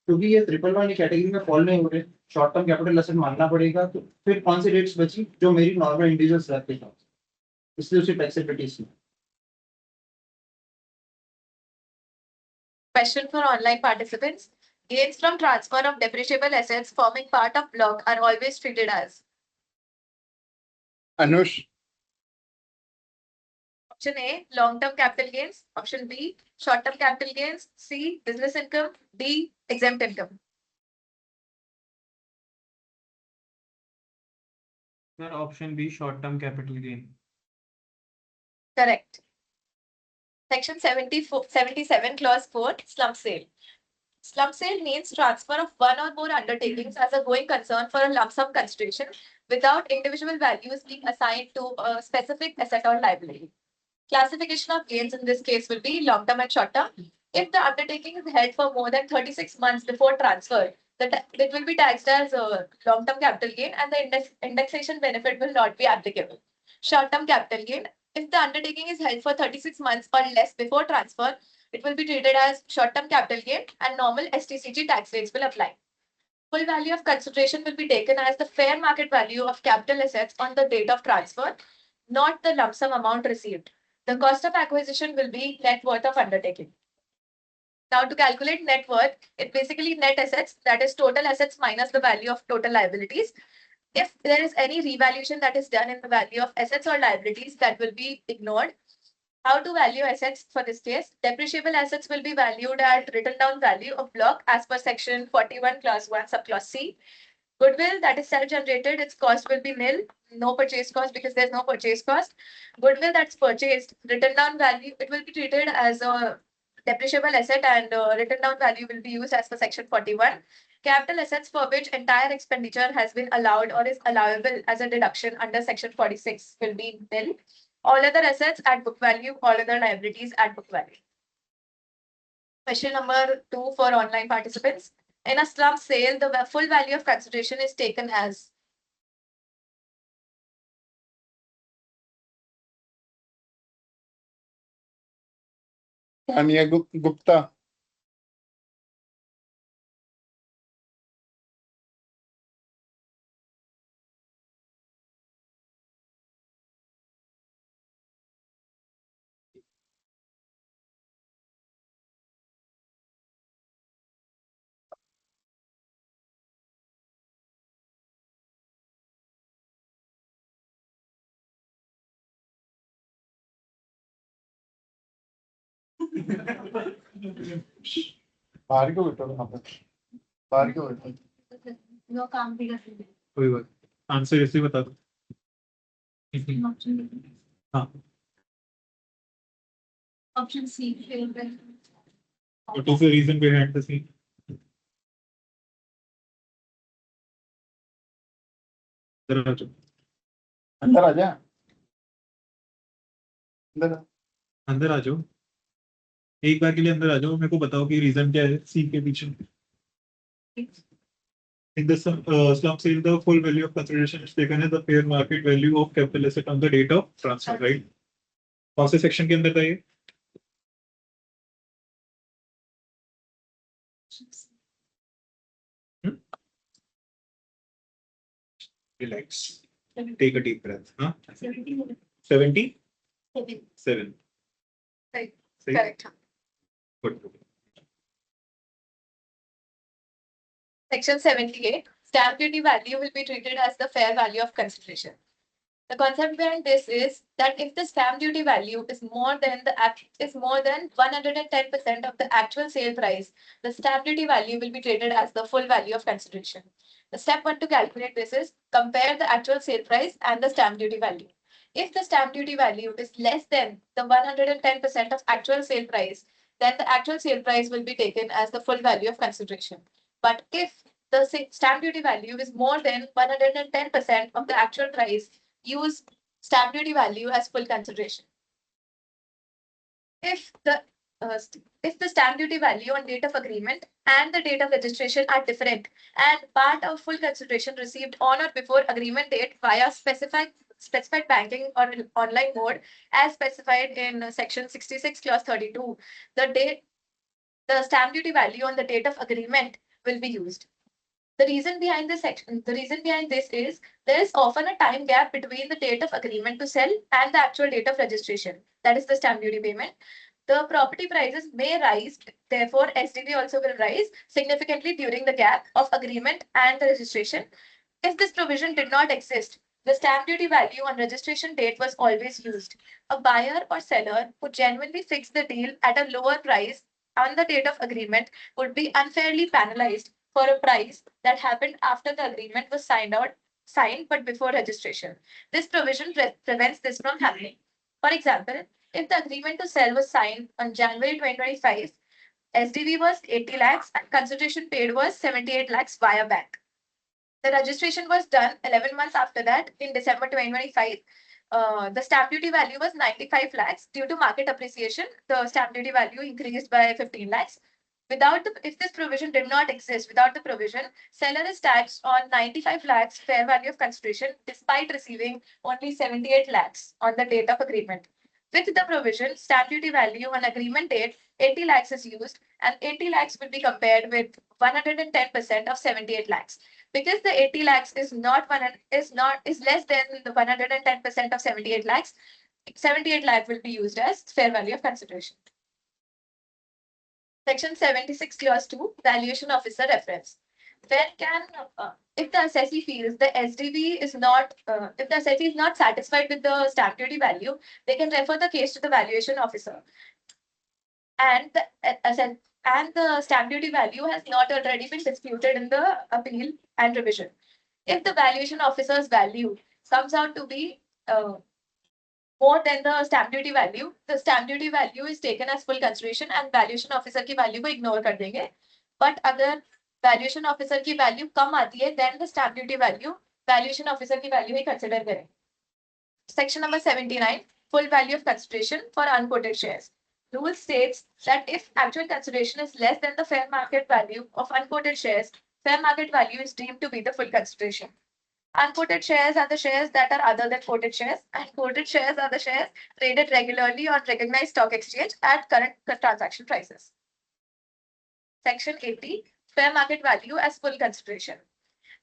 क्योंकि ये 111 कैटेगरी में फॉल नहीं हो रहे शॉर्ट टर्म कैपिटल एसेट मानना पड़ेगा, तो फिर कौन सी रेट्स बची जो मेरी नॉर्मल इंडिविजुअल्स रहते हैं, इसलिए उसी taxability. Question for online participants. Gains from transfer of depreciable assets forming part of block are always treated as Anush, option A, long-term capital gains, option B, short-term capital gains, C, business income, D, exempt income. Sir, option B, short-term capital gain. Correct. Section 77, clause 4, slump sale. Slump sale means transfer of one or more undertakings as a going concern for a lump sum consideration without individual values being assigned to a specific asset or liability. Classification of gains in this case will be long-term and short-term. If the undertaking is held for more than 36 months before transfer, it will be taxed as a long-term capital gain and the indexation benefit will not be applicable. Short-term capital gain, if the undertaking is held for 36 months or less before transfer, it will be treated as short-term capital gain and normal STCG tax rates will apply. Full value of consideration will be taken as the fair market value of capital assets on the date of transfer, not the lump sum amount received. The cost of acquisition will be net worth of undertaking. Now to calculate net worth, it basically net assets, that is total assets minus the value of total liabilities. If there is any revaluation that is done in the value of assets or liabilities, that will be ignored. How to value assets for this case? Depreciable assets will be valued at written down value of block as per section 41 clause 1 subclause C. Goodwill that is self-generated, its cost will be nil, no purchase cost because there's no purchase cost. Goodwill that's purchased, written down value, it will be treated as a depreciable asset and written down value will be used as per section 41. Capital assets for which entire expenditure has been allowed or is allowable as a deduction under section 46 will be nil. All other assets at book value, all other liabilities at book value. Question number 2 for online participants. In a slump sale, the full value of consideration is taken as Tanya Gupta. बाहर क्यों बैठो वहाँ पे? बाहर क्यों बैठो? वो काम भी कर कोई बात आंसर ऐसे ही बता दो हाँ option C what is the reason behind the scene इधर आ जाओ अंदर आ जा अंदर आ। अंदर आ जाओ एक बार के लिए अंदर आ जाओ मेरे को बताओ कि रीजन क्या है सी के पीछे In the slump sale, the full value of consideration is taken as the fair market value of capital asset on the date of transfer, right? कौन से सेक्शन के अंदर था ये? Relax. Take a deep breath. Huh? 77. Right. Say. Correct. Good. Section 78, stamp duty value will be treated as the fair value of consideration. The concept behind this is that if the stamp duty value is more than 110% of the actual sale price, the stamp duty value will be treated as the full value of consideration. The step 1 to calculate this is compare the actual sale price and the stamp duty value. If the stamp duty value is less than the 110% of actual sale price, then the actual sale price will be taken as the full value of consideration. But if the stamp duty value is more than 110% of the actual price, use stamp duty value as full consideration. If the stamp duty value on date of agreement and the date of registration are different and part of full consideration received on or before agreement date via specified banking or online mode as specified in section 66 clause 32, the stamp duty value on the date of agreement will be used. The reason behind this is there is often a time gap between the date of agreement to sell and the actual date of registration. That is the stamp duty payment. The property prices may rise, therefore SDV also will rise significantly during the gap of agreement and the registration. If this provision did not exist, the stamp duty value on registration date was always used. A buyer or seller who genuinely fixed the deal at a lower price on the date of agreement would be unfairly penalized for a price that happened after the agreement was signed but before registration. This provision prevents this from happening. For example, if the agreement to sell was signed on January 2025, SDV was 80 lakhs and consideration paid was 78 lakhs via bank. The registration was done 11 months after that in December 2025. The stamp duty value was 95 lakhs. Due to market appreciation, the stamp duty value increased by 15 lakhs. If this provision did not exist, without the provision, seller is taxed on 95 lakhs fair value of consideration despite receiving only 78 lakhs on the date of agreement. With the provision, stamp duty value on agreement date, 80 lakhs is used and 80 lakhs will be compared with 110% of 78 lakhs. Because the 80 lakhs is less than the 110% of 78 lakhs, 78 lakh will be used as fair value of consideration. Section 76 clause 2, valuation officer reference. when can, if the assessee feels the SDV is not, if the assessee is not satisfied with the stamp duty value, they can refer the case to the valuation officer. And the stamp duty value has not already been disputed in the appeal and revision. If the valuation officer's value comes out to be more than the stamp duty value, the stamp duty value is taken as full consideration and valuation officer की value को ignore कर देंगे. But अगर valuation officer की value कम आती है, then the stamp duty value valuation officer की value ही consider करें. Section number 79, full value of consideration for unquoted shares. Rule states that if actual consideration is less than the fair market value of unquoted shares, fair market value is deemed to be the full consideration. Unquoted shares are the shares that are other than quoted shares, and quoted shares are the shares traded regularly on recognized stock exchange at current transaction prices. Section 80, fair market value as full consideration.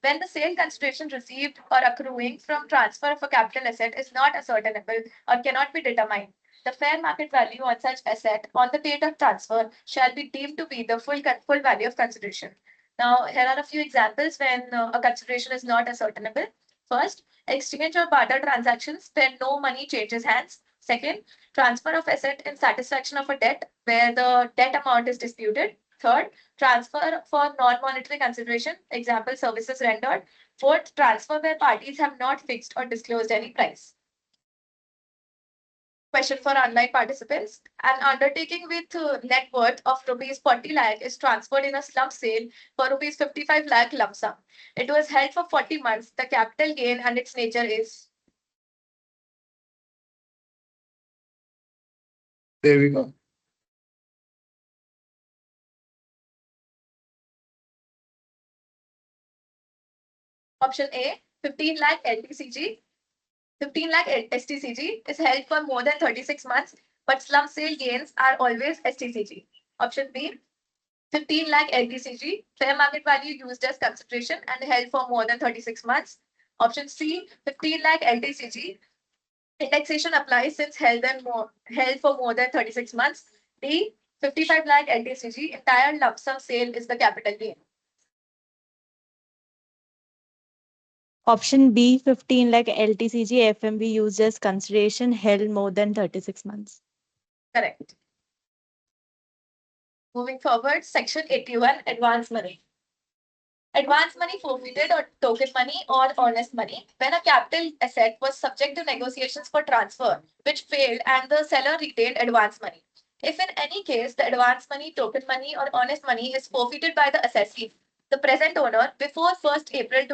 When the sale consideration received or accruing from transfer of a capital asset is not ascertainable or cannot be determined, the fair market value on such asset on the date of transfer shall be deemed to be the full value of consideration. Now, here are a few examples when a consideration is not ascertainable. First, exchange or barter transactions where no money changes hands. Second, transfer of asset in satisfaction of a debt where the debt amount is disputed. Third, transfer for non-monetary consideration, example, services rendered. Fourth, transfer where parties have not fixed or disclosed any price. Question for online participants. An undertaking with net worth of rupees 40 lakh is transferred in a slump sale for rupees 55 lakh lump sum. It was held for 40 months. The capital gain and its nature is? There we go. Option A, 15 lakh LTCG. 15 lakh STCG is held for more than 36 months, but slump sale gains are always STCG. Option B, 15 lakh LTCG, fair market value used as consideration and held for more than 36 months. Option C, 15 lakh LTCG, indexation applies since held for more than 36 months. D, 55 lakh LTCG, entire lump sum sale is the capital gain. Option B, 15 lakh LTCG FMV used as consideration held more than 36 months. Correct. Moving forward, section 81, advance money. Advance money forfeited or token money or earnest money when a capital asset was subject to negotiations for transfer, which failed and the seller retained advance money. If in any case the advance money, token money or earnest money is forfeited by the assessee, the present owner, before 1st April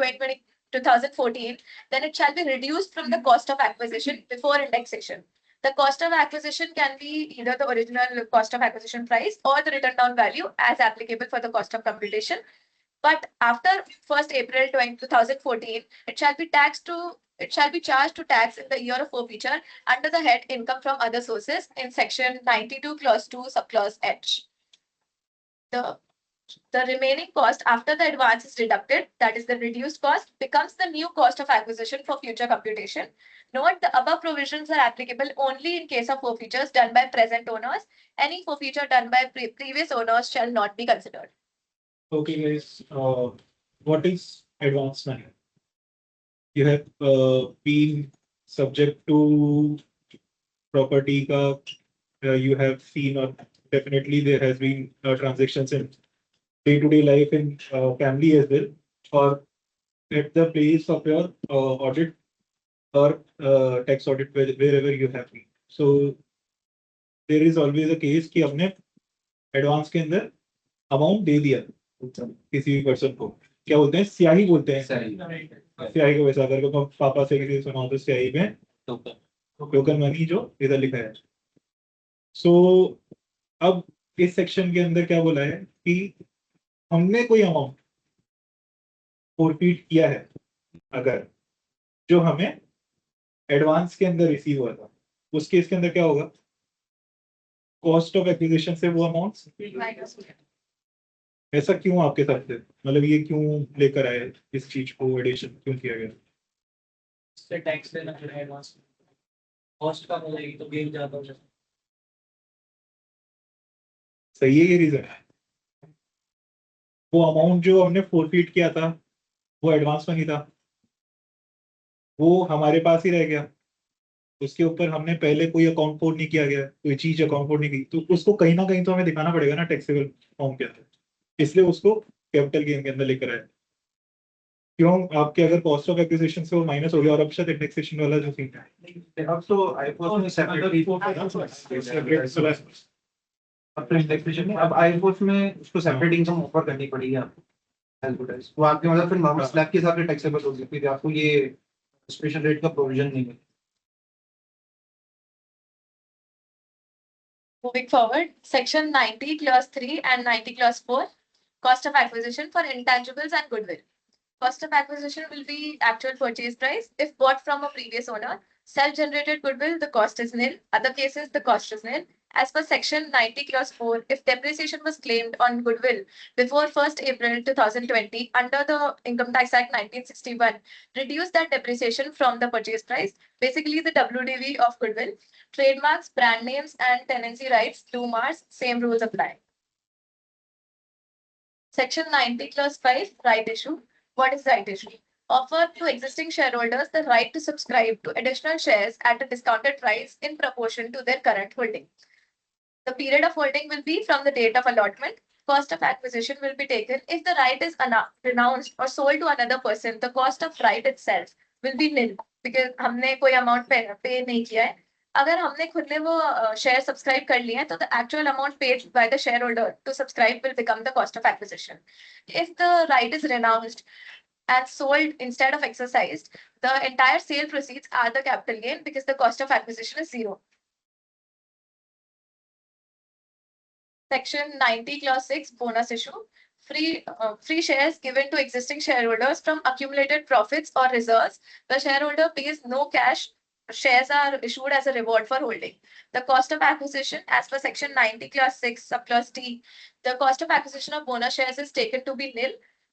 2014, then it shall be reduced from the cost of acquisition before indexation. The cost of acquisition can be either the original cost of acquisition price or the written down value as applicable for the cost of computation. But after 1st April 2014, it shall be charged to tax in the year of forfeiture under the head income from other sources in section 92 clause 2 subclause H. The remaining cost after the advance is deducted, that is the reduced cost, becomes the new cost of acquisition for future computation. Note the above provisions are applicable only in case of forfeitures done by present owners. Any forfeiture done by previous owners shall not be considered. Okay, guys, what is advance money? You have been subject to property ka, you have seen, or definitely there has been transactions in day-to-day life in family as well, or at the place of your audit or tax audit wherever you have been. So there is always a case कि हमने advance के अंदर amount दे दिया किसी भी person को, क्या बोलते हैं, स्याही बोलते हैं, स्याही को वैसा अगर को पापा से किसी सुनाओ तो स्याही में टोकन मनी जो इधर लिखा है. सो अब इस सेक्शन के अंदर क्या बोला है कि हमने कोई अमाउंट फॉरफीट किया है अगर जो हमें एडवांस के अंदर रिसीव हुआ था, उस केस के अंदर क्या होगा, कॉस्ट ऑफ एक्विजिशन से वो अमाउंट. ऐसा क्यों आपके साथ से, मतलब ये क्यों लेकर आए, इस चीज को एडिशन क्यों किया गया? इससे टैक्स देना पड़ेगा एडवांस, कॉस्ट कम हो जाएगी तो गेन ज्यादा हो जाएगा. सही है ये रीजन. वो अमाउंट जो हमने फोरफीट किया था वो एडवांस मनी था, वो हमारे पास ही रह गया, उसके ऊपर हमने पहले कोई अकाउंट कोड नहीं किया गया, कोई चीज अकाउंट कोड नहीं की, तो उसको कहीं ना कहीं तो हमें दिखाना पड़ेगा ना टैक्सेबल फॉर्म के अंदर, इसलिए उसको कैपिटल गेन के अंदर लेकर आए। क्यों, आपके अगर कॉस्ट ऑफ एक्विजिशन से वो माइनस हो गया और अब शायद इंडेक्सेशन वाला जो सीन है अब तो आईफोर्स में सेपरेटली अब तो इंडेक्सेशन में, अब आईफोर्स में उसको सेपरेट इनकम ऑफर करनी पड़ेगी आपको एज गुड एज, वो आपके मतलब फिर नॉर्मल स्लैब के हिसाब से टैक्सेबल होगी, फिर आपको ये स्पेशल रेट का प्रोविजन नहीं है। Moving forward, section 90 clause 3 and 90 clause 4, cost of acquisition for intangibles and goodwill. Cost of acquisition will be actual purchase price. If bought from a previous owner, self-generated goodwill, the cost is nil. Other cases, the cost is nil. As per section 90 clause 4, if depreciation was claimed on goodwill before 1st April 2020 under the Income Tax Act 1961, reduce that depreciation from the purchase price, basically the WDV of goodwill. Trademarks, brand names, and tenancy rights, DUMARs, same rules apply. Section 90 clause 5, right issue. What is right issue? Offer to existing shareholders the right to subscribe to additional shares at a discounted price in proportion to their current holding. The period of holding will be from the date of allotment. Cost of acquisition will be taken. If the right is renounced or sold to another person, the cost of right itself will be nil because हमने कोई amount pay नहीं किया है. अगर हमने खुद ने वो share subscribe कर लिया है, तो the actual amount paid by the shareholder to subscribe will become the cost of acquisition. If the right is renounced and sold instead of exercised, the entire sale proceeds are the capital gain because the cost of acquisition is zero. Section 90 clause 6 bonus issue. Free shares given to existing shareholders from accumulated profits or reserves. The shareholder pays no cash. Shares are issued as a reward for holding. The cost of acquisition as per section 90 clause 6 subclause D, the cost of acquisition of bonus shares is taken to be nil.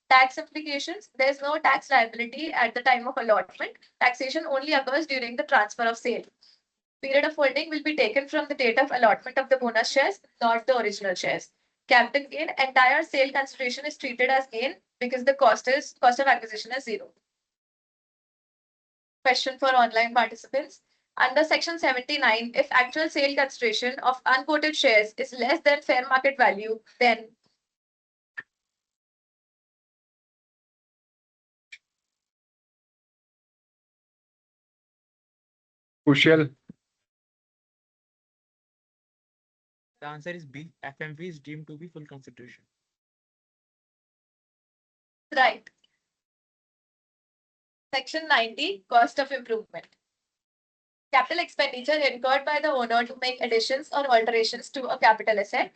Tax implications, there is no tax liability at the time of allotment. Taxation only occurs during the transfer of sale. Period of holding will be taken from the date of allotment of the bonus shares, not the original shares. Capital gain, entire sale consideration is treated as gain because the cost of acquisition is zero. Question for online participants. Under section 79, if actual sale consideration of unquoted shares is less than fair market value, then Kusal The answer is B. FMV is deemed to be full consideration. right. Section 90, cost of improvement. Capital expenditure incurred by the owner to make additions or alterations to a capital asset.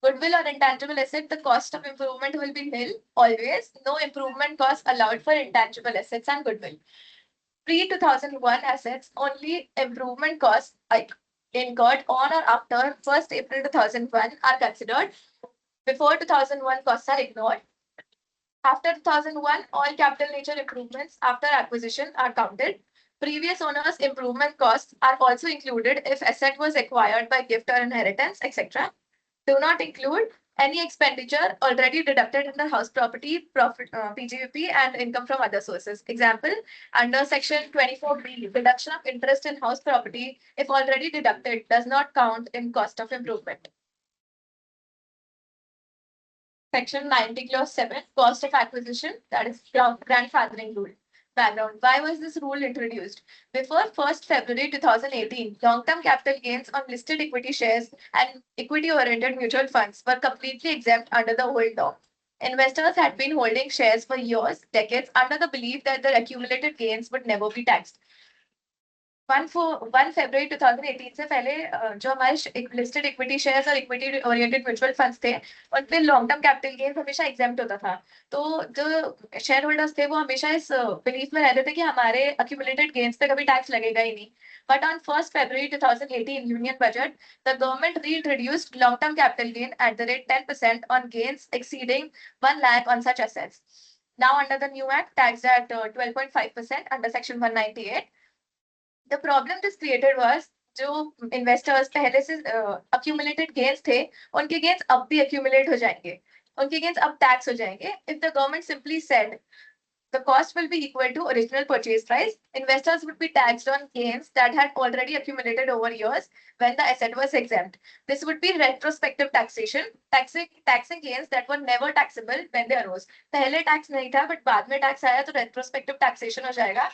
Goodwill or intangible asset, the cost of improvement will be nil always. No improvement cost allowed for intangible assets and goodwill. Pre-2001 assets, only improvement costs incurred on or after 1st April 2001 are considered. Before 2001 costs are ignored. After 2001, all capital nature improvements after acquisition are counted. Previous owners' improvement costs are also included if asset was acquired by gift or inheritance, etc. Do not include any expenditure already deducted in the house property, profit, PGVP, and income from other sources. Example, under section 24B, deduction of interest in house property, if already deducted, does not count in cost of improvement. Section 90 clause 7, cost of acquisition, that is grandfathering rule. Background, why was this rule introduced? Before 1st February 2018, long-term capital gains on listed equity shares and equity-oriented mutual funds were completely exempt under the old law. Investors had been holding shares for years, decades, under the belief that their accumulated gains would never be taxed. 1 February 2018 से पहले जो हमारे listed equity shares और equity oriented mutual funds थे उन पे long term capital gain हमेशा exempt होता था। तो जो शेयर होल्डर्स थे वो हमेशा इस बिलीफ में रहते थे कि हमारे अक्यूमुलेटेड गेन्स पे कभी टैक्स लगेगा ही नहीं। But on 1st February 2018 Union Budget, the government reintroduced long-term capital gain at the rate 10% on gains exceeding 1 lakh on such assets. Now under the new act, taxed at 12.5% under section 198. The problem this created was जो investors पहले से accumulated gains थे उनके gains अब भी accumulate हो जाएंगे उनके गेन्स अब टैक्स हो जाएंगे. If the government simply said the cost will be equal to original purchase price, investors would be taxed on gains that had already accumulated over years when the asset was exempt. This would be retrospective taxation, taxing gains that were never taxable when they arose. पहले tax नहीं था, but बाद में tax आया तो retrospective taxation हो जाएगा,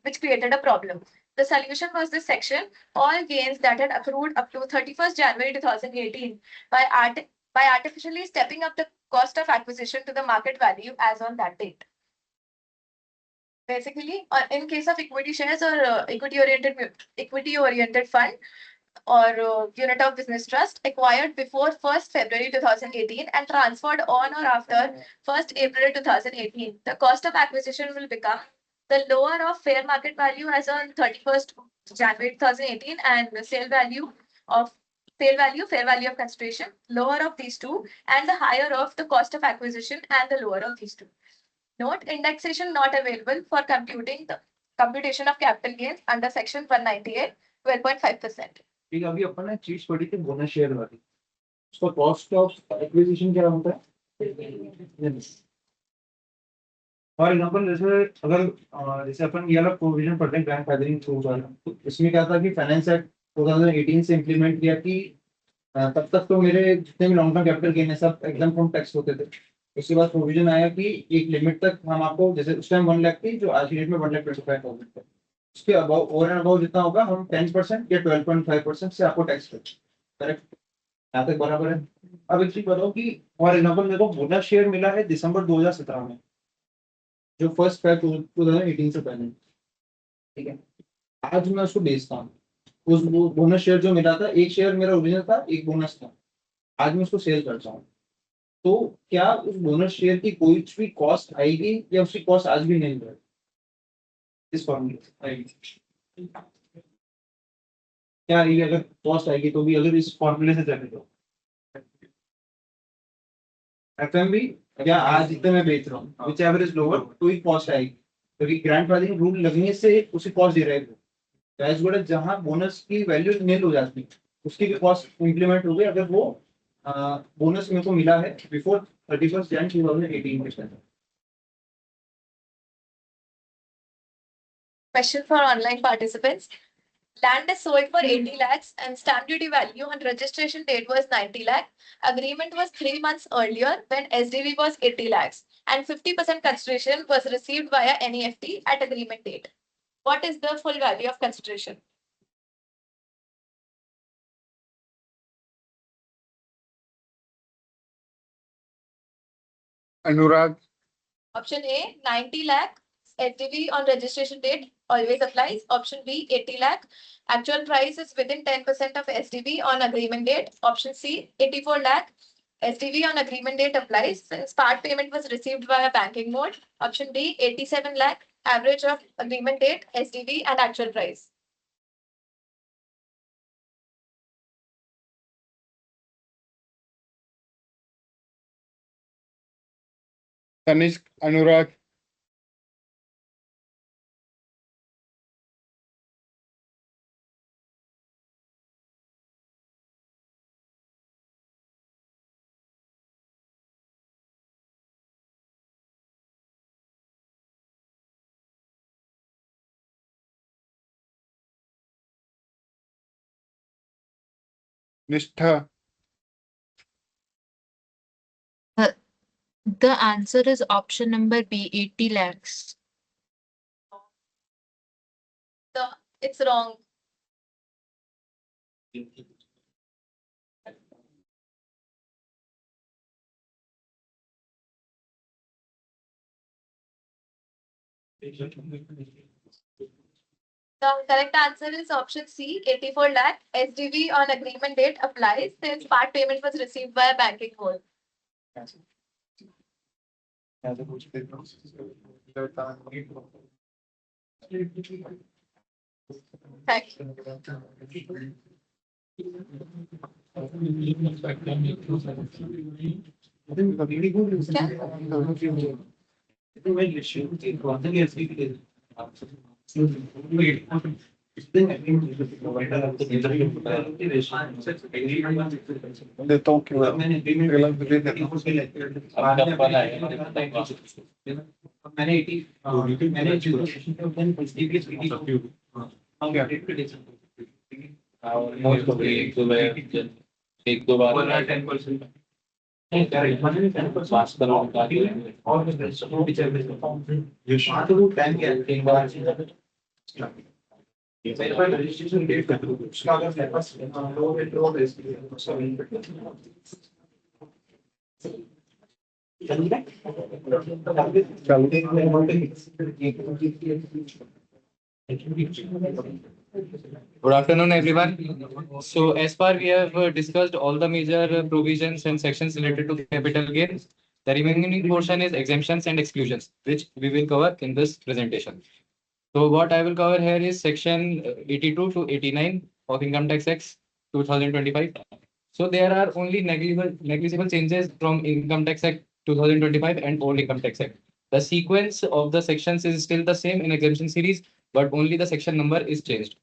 which created a problem. The solution was this section: all gains that had accrued up to 31st January 2018 by artificially stepping up the cost of acquisition to the market value as on that date. Basically, in case of equity shares or equity oriented fund or unit of business trust acquired before 1st February 2018 and transferred on or after 1st April 2018, the cost of acquisition will become the lower of fair market value as on 31st January 2018 and the fair value of consideration, lower of these two, and the higher of the cost of acquisition and the lower of these two. Note, indexation not available for computing the computation of capital gains under section 198, 12.5%. ठीक है, अभी अपन ने चीज पढ़ी थी bonus share वाली, उसका cost of acquisition क्या होता है? फॉर एग्जांपल जैसे अगर जैसे अपन ये वाला प्रोविजन पढ़ते हैं ग्रैंड फादरिंग थ्रू वाला, तो इसमें क्या था कि फाइनेंस एक्ट 2018 से इम्प्लीमेंट किया कि तब तक तो मेरे जितने भी लॉन्ग टर्म कैपिटल गेन है सब एग्जाम फ्रॉम टैक्स होते थे. उसके बाद प्रोविजन आया कि एक लिमिट तक हम आपको, जैसे उस टाइम 1 लाख थी जो आज की डेट में 1,25,000 है, उसके अबाव ओवर एंड अबाव जितना होगा हम 10% या 12.5% से आपको टैक्स करते हैं. करेक्ट? यहाँ तक बराबर है. अब एक चीज बताओ कि फॉर एग्जाम्पल मेरे को बोनस शेयर मिला है दिसंबर 2017 में, जो 1 February 2018 से पहले. ठीक है, आज मैं उसको बेचता हूँ. उस बोनस शेयर जो मिला था, एक शेयर मेरा ओरिजिनल था, एक बोनस था, आज मैं उसको सेल करता हूँ, तो क्या उस बोनस शेयर की कोई भी कॉस्ट आएगी या उसकी कॉस्ट आज भी नहीं है? इस फॉर्मूले से आएगी. क्या आएगी? अगर कॉस्ट आएगी तो भी, अगर इस फॉर्मूले से चले तो एफएमबी या आज जितने मैं बेच रहा हूँ, विच एवर इज लोअर, तो ही कॉस्ट आएगी, क्योंकि ग्रैंड फादरिंग रूल लगने से उसी कॉस्ट दे रहे हैं. तो एज गुड एज जहाँ बोनस की वैल्यू नील हो जाती है, उसकी भी कॉस्ट इंप्लीमेंट हो गई अगर वो बोनस मेरे को मिला है बिफोर 31st January 2018 के समय. Question for online participants. Land is sold for 80 lakhs and stamp duty value on registration date was 90 lakh. Agreement was 3 months earlier when SDV was 80 lakhs and 50% consideration was received via NEFT at agreement date. What is the full value of consideration? Anurag. Option A, 90 lakh. SDV on registration date always applies. Option B, 80 lakh. Actual price is within 10% of SDV on agreement date. Option C, 84 lakh. SDV on agreement date applies since part payment was received via banking mode. Option D, 87 lakh. Average of agreement date, SDV and actual price. Tanishq. अनुराग. निष्ठा. The answer is option number B, 80 lakhs. It's wrong. The correct answer is option C, 84 lakh. SDV on agreement date applies since part payment was received via banking mode. Thank you. देता हूँ क्यों अगला भी दे देता हूँ। मैंने 80 मैंने एक दो बार 10%. Good afternoon, everyone. So, as far we have discussed all the major provisions and sections related to capital gains, the remaining portion is exemptions and exclusions, which we will cover in this presentation. So, what I will cover here is section 82 to 89 of Income Tax Act 2025. So, there are only negligible changes from Income Tax Act 2025 and Old Income Tax Act. The sequence of the sections is still the same in exemption series, but only the section number is changed.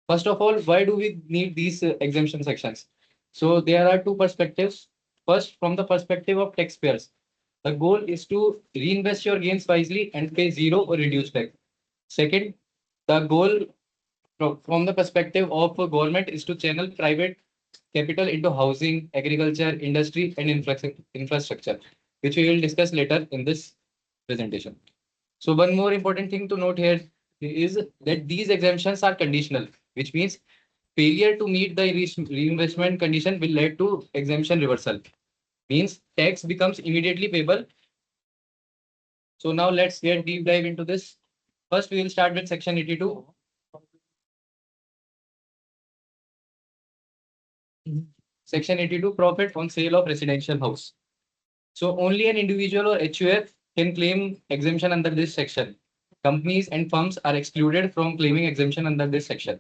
First of all, why do we need these exemption sections? So there are two perspectives. First, from the perspective of taxpayers, the goal is to reinvest your gains wisely and pay zero or reduced tax. Second, the goal from the perspective of a government is to channel private capital into housing, agriculture, industry, and infrastructure, which we will discuss later in this presentation. So one more important thing to note here is that these exemptions are conditional, which means failure to meet the reinvestment condition will lead to exemption reversal. Means tax becomes immediately payable. So now let's get deep dive into this. First, we will start with section 82. Section 82, profit on sale of residential house. So only an individual or HUF can claim exemption under this section. Companies and firms are excluded from claiming exemption under this section.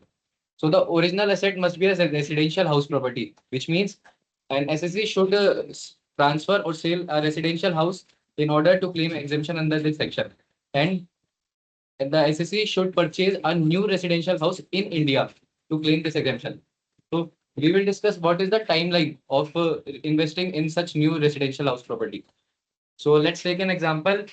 So the original asset must be a residential house property, which means an SSE should transfer or sell a residential house in order to claim exemption under this section. And the SSE should purchase a new residential house in India to claim this exemption. So we will discuss what is the timeline of investing in such new residential house property. So let's take an example.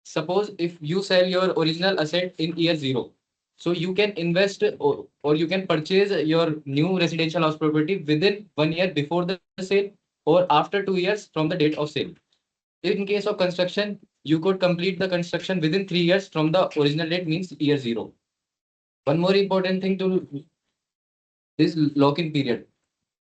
Suppose if you sell your original asset in year zero, so you can invest or you can purchase your new residential house property within 1 year before the sale or after 2 years from the date of sale. In case of construction, you could complete the construction within 3 years from the original date, means year zero. One more important thing to is lock-in period.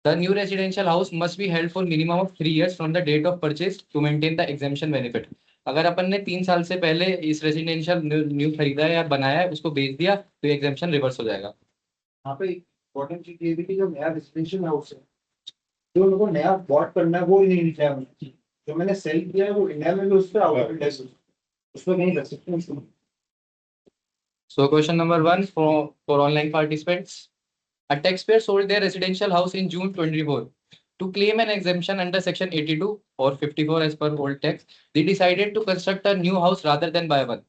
The new residential house must be held for minimum of 3 years from the date of purchase to maintain the exemption benefit. अगर अपन ने 3 साल से पहले इस residential new खरीदा है या बनाया है उसको बेच दिया तो एग्जेम्पशन रिवर्स हो जाएगा. यहाँ पे इम्पोर्टेंट चीज ये भी कि जो नया रेजिडेंशियल हाउस है जो लोगों को नया बॉट करना है वो नहीं इंडिया में होना चाहिए. जो मैंने सेल किया है वो इंडिया में भी उस पर आउट ऑफ टैक्स उसमें कहीं रेस्ट्रिक्शंस नहीं. So question number 1 for online participants. A taxpayer sold their residential house in June 24. To claim an exemption under section 82 or 54 as per old tax, they decided to construct a new house rather than buy one.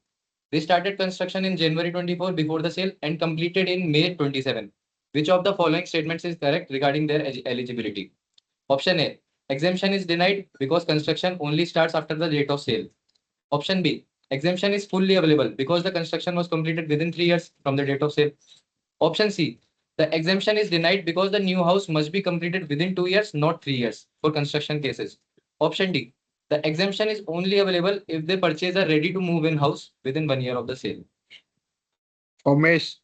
They started construction in January 24 before the sale and completed in May 27. Which of the following statements is correct regarding their eligibility? Option A. Exemption is denied because construction only starts after the date of sale. Option B. Exemption is fully available because the construction was completed within 3 years from the date of sale. Option C. The exemption is denied because the new house must be completed within 2 years, not 3 years for construction cases. Option D. The exemption is only available if they purchase a ready to move in house within 1 year of the sale. Umesh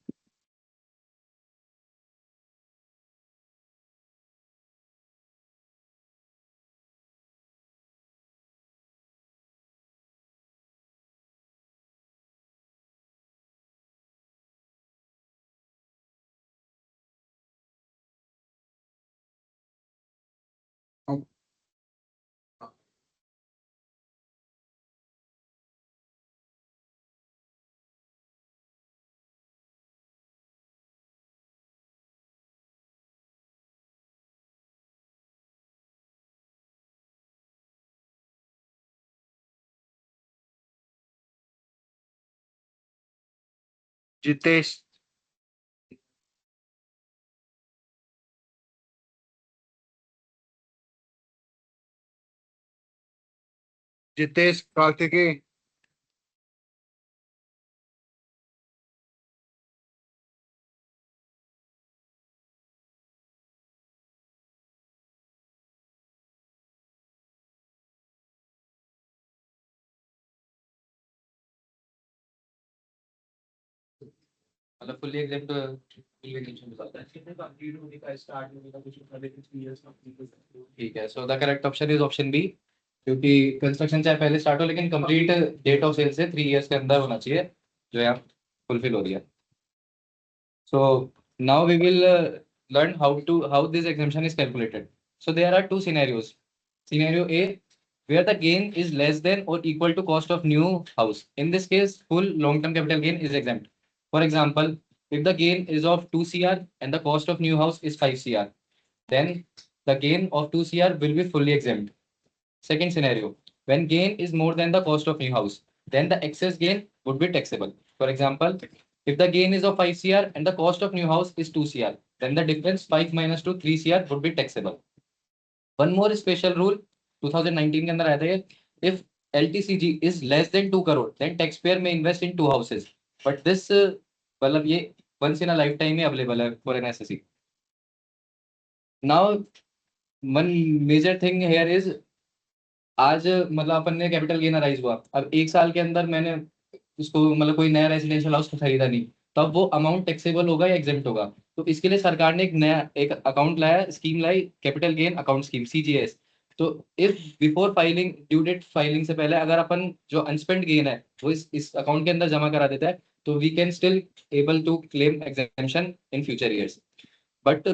Jitesh Jitesh Kartikeya मतलब fully exempt ठीक है, so the correct option is option B, क्योंकि construction चाहे पहले start हो लेकिन complete date of cell से 3 years के अंदर होना चाहिए, जो यहाँ फुलफिल हो रही है. So now we will learn how this exemption is calculated. So there are two scenarios. Scenario A, where the gain is less than or equal to cost of new house. In this case, full long-term capital gain is exempt. For example, if the gain is of 2 CR and the cost of new house is 5 CR, then the gain of 2 CR will be fully exempt. Second scenario, when gain is more than the cost of new house, then the excess gain would be taxable. For example, if the gain is of 5 CR and the cost of new house is 2 CR, then the difference 5 minus 2, 3 CR would be taxable. One more special rule 2019 के अंदर आया था ये, if LTCG is less than 2 crore, then taxpayer may invest in 2 houses. But this मतलब ये once in a lifetime में available है for an SSC. Now one major thing here is, आज मतलब अपन ने कैपिटल गेन अराइज हुआ, अब 1 साल के अंदर मैंने उसको मतलब कोई नया रेजिडेंशियल हाउस खरीदा नहीं, तब वो अमाउंट टैक्सेबल होगा या एग्जेम्प्ट होगा? तो इसके लिए सरकार ने एक नया एक अकाउंट लाया, स्कीम लाई, capital gain account scheme CGS. तो if before filing, due date filing से पहले अगर अपन जो अनस्पेंड गेन है वो इस अकाउंट के अंदर जमा करा देता है, तो we can still able to claim exemption in future years. But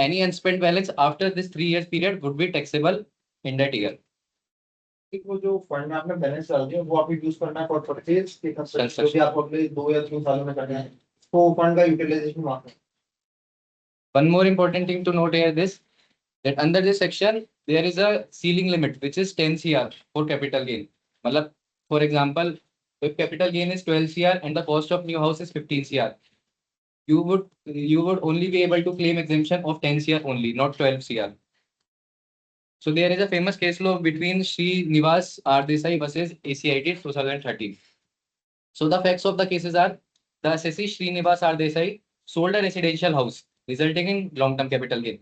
any unspent balance after this 3 years period would be taxable in that year. वो जो फंड में आपने बैलेंस डाल दिया वो आपको यूज करना है फॉर परचेज के कंस्ट्रक्शन, जो भी आप अगले 2 या 3 सालों में करना है, तो फंड का यूटिलाइजेशन वहां पे. One more important thing to note here this, that under this section there is a ceiling limit which is 10 CR for capital gain. मतलब for example, if capital gain is 12 CR and the cost of new house is 15 CR, you would only be able to claim exemption of 10 CR only, not 12 CR. So there is a famous case law between Srinivas R Desai versus ACIT 2013. So the facts of the cases are, the assessee Srinivas R Desai sold a residential house, resulting in long-term capital gain.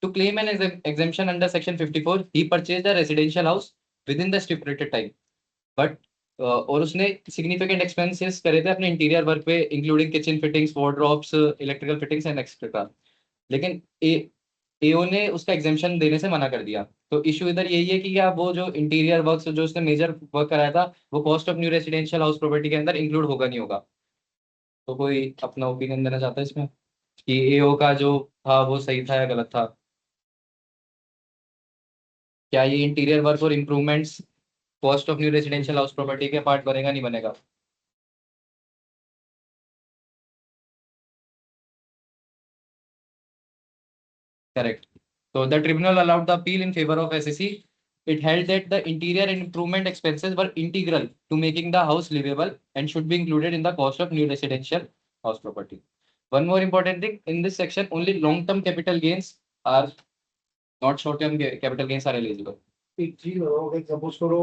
To claim an exemption under section 54, he purchased a residential house within the stipulated time. But और उसने significant expenses करे थे अपने interior work पे, including kitchen fittings, wardrobes, electrical fittings and etcetera. लेकिन एओ ने उसका exemption देने से मना कर दिया. तो इशू इधर यही है कि क्या वो जो इंटीरियर वर्क जो उसने मेजर वर्क कराया था वो cost of new residential house property के अंदर इंक्लूड होगा नहीं होगा? तो कोई अपना ओपिनियन देना चाहता है इसमें कि एओ का जो था वो सही था या गलत था? क्या ये इंटीरियर वर्क और improvements cost of new residential house property के पार्ट बनेगा नहीं बनेगा? Correct. So the tribunal allowed the appeal in favor of SSC. It held that the interior and improvement expenses were integral to making the house livable and should be included in the cost of new residential house property. One more important thing, in this section, only long-term capital gains are, not short-term capital gains are eligible. एक चीज और, suppose करो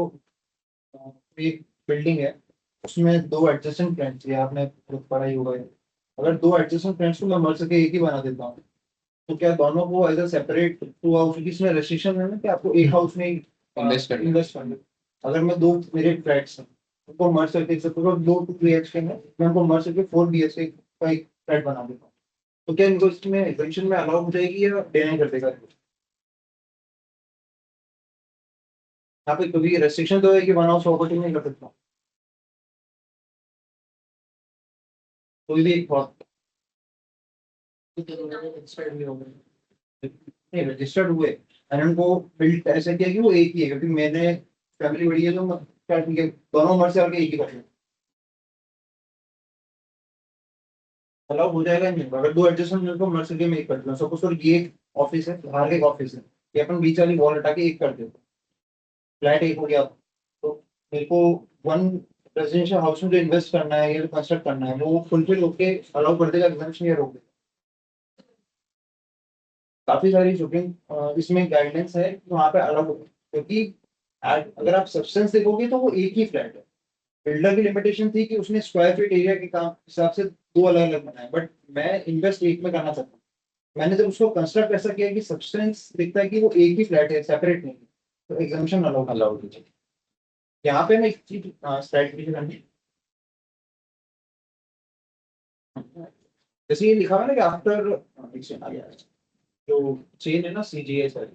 एक building है, उसमें 2 adjacent flats है, आपने खुद पढ़ा ही होगा. अगर 2 एडजेसेंट फ्लैट्स को मैं मर सके एक ही बना देता हूँ, तो क्या दोनों को एज अ सेपरेट 2 हाउस, इसमें रेस्ट्रिक्शन है ना कि आपको एक हाउस में Invest करना है. इन्वेस्ट करना है. अगर मैं 2 मेरे फ्लैट्स हैं उनको मर सके, सपोज 2 BHK में मैं उनको मर सके 4 BHK का एक फ्लैट बना देता हूँ, तो क्या इनको इसमें एग्जेम्पशन में अलाउ हो जाएगी या डिनाई कर देगा? यहाँ पे कभी रेस्ट्रिक्शन तो है कि वन हाउस प्रॉपर्टी नहीं कर सकता कोई भी एक बहुत नहीं रजिस्टर्ड हुए, मैंने उनको बिल्ड ऐसे किया कि वो एक ही है, क्योंकि मैंने फैमिली बड़ी है तो क्या ठीक है दोनों उम्र से आगे एक ही कर लें, अलाउ हो जाएगा नहीं. अगर 2 एडजस्टमेंट को मर सके मैं एक कर दूँ. सपोज करो ये एक ऑफिस है, बाहर का एक ऑफिस है, ये अपन बीच वाली वॉल हटा के एक कर देते, फ्लैट एक हो गया. तो मेरे को 1 रेजिडेंशियल हाउस में जो इन्वेस्ट करना है या कंस्ट्रक्ट करना है वो फुलफिल होके अलाउ कर देगा, एग्जेम्पशन या रोक देगा. काफी सारी सुप्रीम इसमें गाइडेंस है कि वहाँ पे अलाउ, क्योंकि अगर आप सब्सटेंस देखोगे तो वो एक ही फ्लैट है। बिल्डर की लिमिटेशन थी कि उसने स्क्वायर फीट एरिया के काम हिसाब से दो अलग अलग बनाए, बट मैं इन्वेस्ट एक में करना चाहता हूँ। मैंने जब उसको कंस्ट्रक्ट ऐसा किया कि सब्सटेंस दिखता है कि वो एक ही फ्लैट है, सेपरेट नहीं है, तो एग्जाम्पशन अलाउड कीजिए। यहाँ पे मैं एक चीज स्लाइड पीछे करनी, जैसे ये लिखा हुआ है ना कि आफ्टर आ गया जो चेन है ना CGA सर,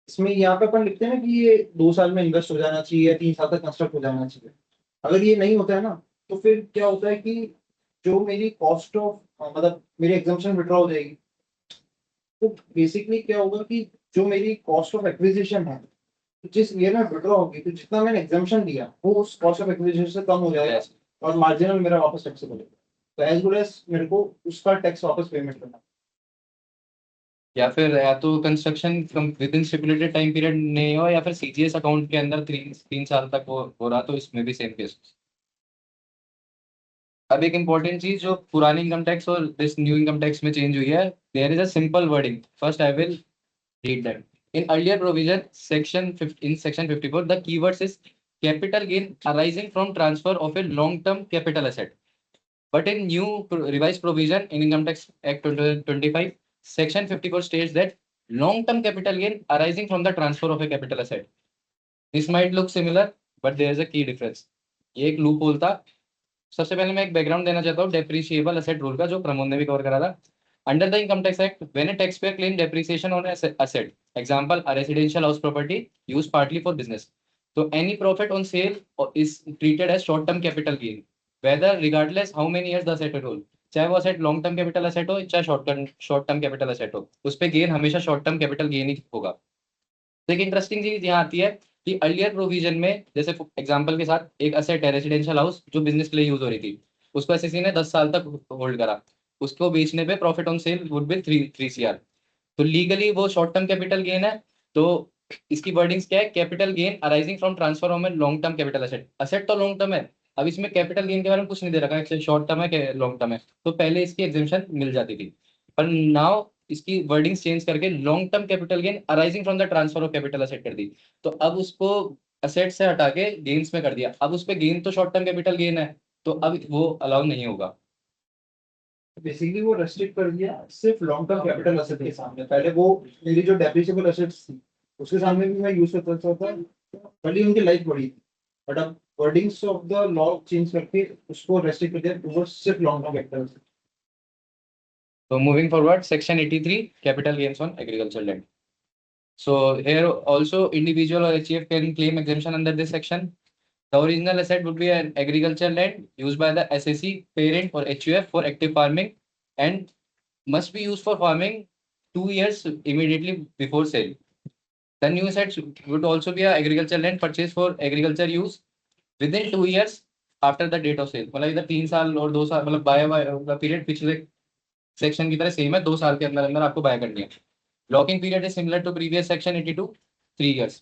इसमें यहाँ पे अपन लिखते हैं ना कि ये 2 साल में इन्वेस्ट हो जाना चाहिए या 3 साल तक कंस्ट्रक्ट हो जाना चाहिए। अगर ये नहीं होता है ना, तो फिर क्या होता है कि जो मेरी कॉस्ट ऑफ मतलब मेरी एग्जाम्पशन विड्रॉ हो जाएगी। तो बेसिकली क्या होगा कि जो मेरी कॉस्ट ऑफ एक्विजिशन है, तो जिस ईयर में विड्रॉ होगी, तो जितना मैंने एग्जाम्पशन दिया वो उस कॉस्ट ऑफ एक्विजिशन से कम हो जाएगा और मार्जिनल मेरा वापस टैक्सेबल है। तो एज गुड एज मेरे को उसका टैक्स वापस पेमेंट करना। या फिर या तो construction with in stipulated time period नहीं हो, या फिर सीजीएस अकाउंट के अंदर 3 साल तक हो रहा, तो इसमें भी सेम केस। अब एक इंपॉर्टेंट चीज जो पुरानी इनकम टैक्स और दिस न्यू इनकम टैक्स में चेंज हुई है, there is a simple wording. First I will read that. In earlier provision, in section 54, the keywords is capital gain arising from transfer of a long-term capital asset. But in new revised provision in Income Tax Act 2025, section 54 states that long-term capital gain arising from the transfer of a capital asset. This might look similar, but there is a key difference. ये एक loop hole था। सबसे पहले मैं एक background देना चाहता हूँ डेप्रिशिएबल असेट रूल का, जो प्रमोद ने भी कवर करा था। Under the Income Tax Act, when a taxpayer claim depreciation on an asset, example, a residential house property used partly for business, so any profit on sale is treated as short-term capital gain, whether regardless how many years the asset hold. चाहे वो asset long term capital asset हो, चाहे short term capital asset हो, उस पे gain हमेशा short term capital gain ही होगा। तो एक इंटरेस्टिंग चीज यहाँ आती है कि अर्लियर प्रोविजन में, जैसे एग्जांपल के साथ एक असेट है रेजिडेंशियल हाउस जो बिजनेस के लिए यूज हो रही थी, उसको एसएससी ने 10 साल तक होल्ड करा, उसको बेचने पे profit on sale would be 3 CR, तो लीगली वो शॉर्ट टर्म कैपिटल गेन है। तो इसकी वर्डिंग्स क्या है, capital gain arising from transfer of long term capital asset. Asset तो लॉन्ग टर्म है, अब इसमें कैपिटल गेन के बारे में कुछ नहीं दे रखा है, शॉर्ट टर्म है लॉन्ग टर्म है, तो पहले इसकी एग्जेम्पशन मिल जाती थी। पर नाउ इसकी वर्डिंग्स चेंज करके long term capital gain arising from the transfer of capital asset कर दी। तो अब उसको असेट से हटा के गेन्स में कर दिया। अब उस पे गेन तो शॉर्ट टर्म कैपिटल गेन है, तो अब वो अलाउ नहीं होगा। बेसिकली वो रेस्ट्रिक्ट कर दिया सिर्फ लॉन्ग टर्म कैपिटल एसेट के सामने। पहले वो मेरी जो डेप्रिसिएबल एसेट्स थी उसके सामने भी मैं यूज करता था, भले ही उनकी लाइफ बड़ी थी, बट अब wordings of the law change करके उसको रेस्ट्रिक्ट कर दिया टुवर्ड्स सिर्फ long term capital. So moving forward, section 83, capital gains on agricultural land. So here also individual or HEF can claim exemption under this section. The original asset would be an agricultural land used by the SAC parent or HUF for active farming and must be used for farming 2 years immediately before sale. The new assets would also be an agricultural land purchased for agriculture use within 2 years after the date of sale. मतलब इधर 3 साल और 2 साल, मतलब bye period पिछले section की तरह same है, 2 साल के अंदर अंदर आपको बाय करनी है। Locking period is similar to previous section 82, 3 years.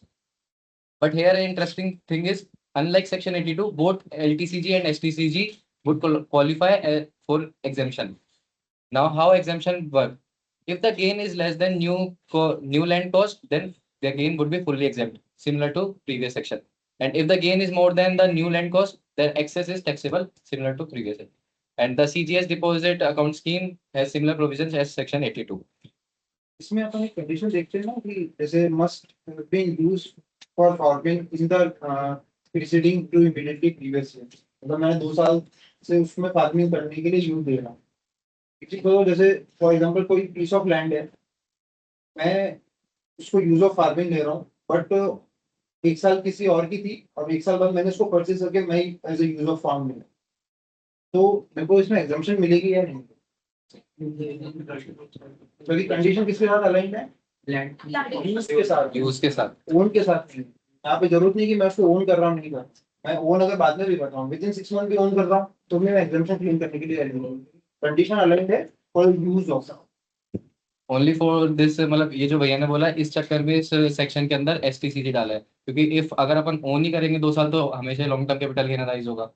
But here an interesting thing is, unlike section 82, both LTCG and STCG would qualify for exemption. Now, how exemption work? If the gain is less than new land cost, then the gain would be fully exempt, similar to previous section. And if the gain is more than the new land cost, then excess is taxable, similar to previous section. And the CGS deposit account scheme has similar provisions as section 82. इसमें अपन एक condition देखते हैं ना कि जैसे must be used for farming in the preceding two immediately previous year. मतलब मैंने 2 साल से उसमें फार्मिंग करने के लिए यूज दे रहा हूँ। किसी को जैसे फॉर एग्जांपल कोई पीस ऑफ लैंड है, मैं उसको यूज ऑफ फार्मिंग ले रहा हूँ, बट 1 साल किसी और की थी और 1 साल बाद मैंने उसको परचेज करके मैं as a use of form लिया, तो मेरे को इसमें एग्जाम्पशन मिलेगी या नहीं? क्योंकि कंडीशन किसके साथ अलाइंड है? यूज के साथ। यूज के साथ, ओन के साथ नहीं। यहाँ पे जरूरत नहीं कि मैं उसको ओन कर रहा हूँ, नहीं कर रहा। मैं ओन अगर बाद में भी कर रहा हूँ, विदिन 6 मंथ भी ओन कर रहा हूँ, तो मैं एग्जाम्पशन क्लेम करने के लिए एलिजिबल हूँ। कंडीशन अलाइंड है for use of only for this, मतलब ये जो भैया ने बोला इस चक्कर में इस सेक्शन के अंदर STCG डाला है, क्योंकि इफ अगर अपन ओन ही करेंगे 2 साल, तो हमेशा long term capital gain arise होगा।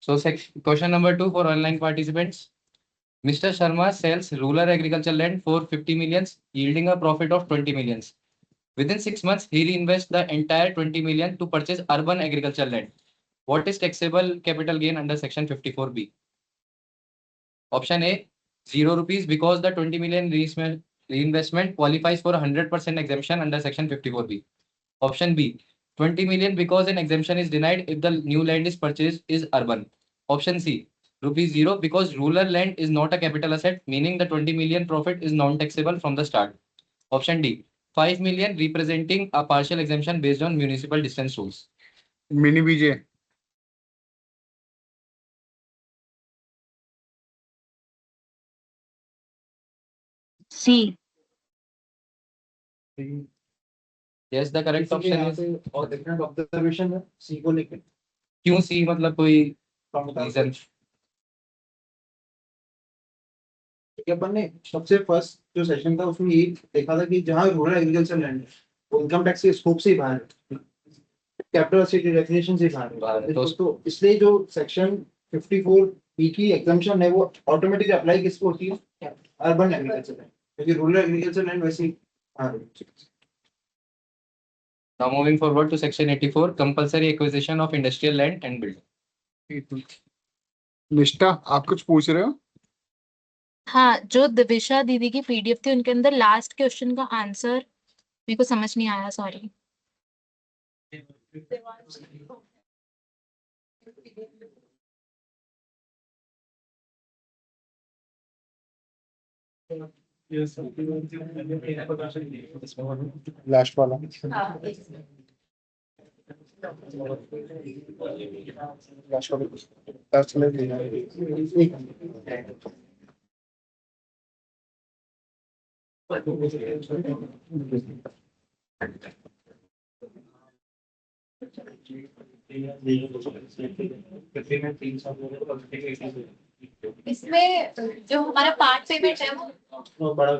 So question number 2 for online participants. Mr. Sharma sells rural agricultural land for 50 millions, yielding a profit of 20 millions. Within 6 months, he reinvests the entire 20 million to purchase urban agricultural land. What is taxable capital gain under section 54B? Option A, 0 rupees because the 20 million reinvestment qualifies for 100% exemption under section 54B. Option B, 20 million because an exemption is denied if the new land is purchased is urban. Option C, rupees 0 because rural land is not a capital asset, meaning the 20 million profit is non-taxable from the start. Option D, 5 million representing a partial exemption based on municipal distance rules. Mini BJ. C. Yes, the correct किसी के option यहाँ is पे और different observation है सी को लेकर क्यों C मतलब कोई रीजन reason? अपन ने सबसे फर्स्ट जो सेशन था उसमें ये देखा था कि जहाँ रूरल एग्रीकल्चर लैंड है वो इनकम टैक्स के स्कोप से ही बाहर है, कैपिटल एसेट डेफिनेशन से बाहर है। तो इसलिए जो सेक्शन 54 बी की एग्जम्पशन है वो ऑटोमेटिकली अप्लाई किसको होती है, अर्बन एग्रीकल्चर लैंड, क्योंकि रूरल एग्रीकल्चर लैंड वैसे ही बाहर है। Now moving forward to section 84, compulsory acquisition of industrial land and building. निष्ठा, आप कुछ पूछ रहे हो? हाँ, जो दिविशा दीदी की पीडीएफ थी उनके अंदर लास्ट क्वेश्चन का आंसर मेरे को समझ नहीं आया, सॉरी। लास्ट वाला। लास्ट वाला टच ले लिया। इसमें जो हमारा पार्ट पेमेंट है वो बड़ा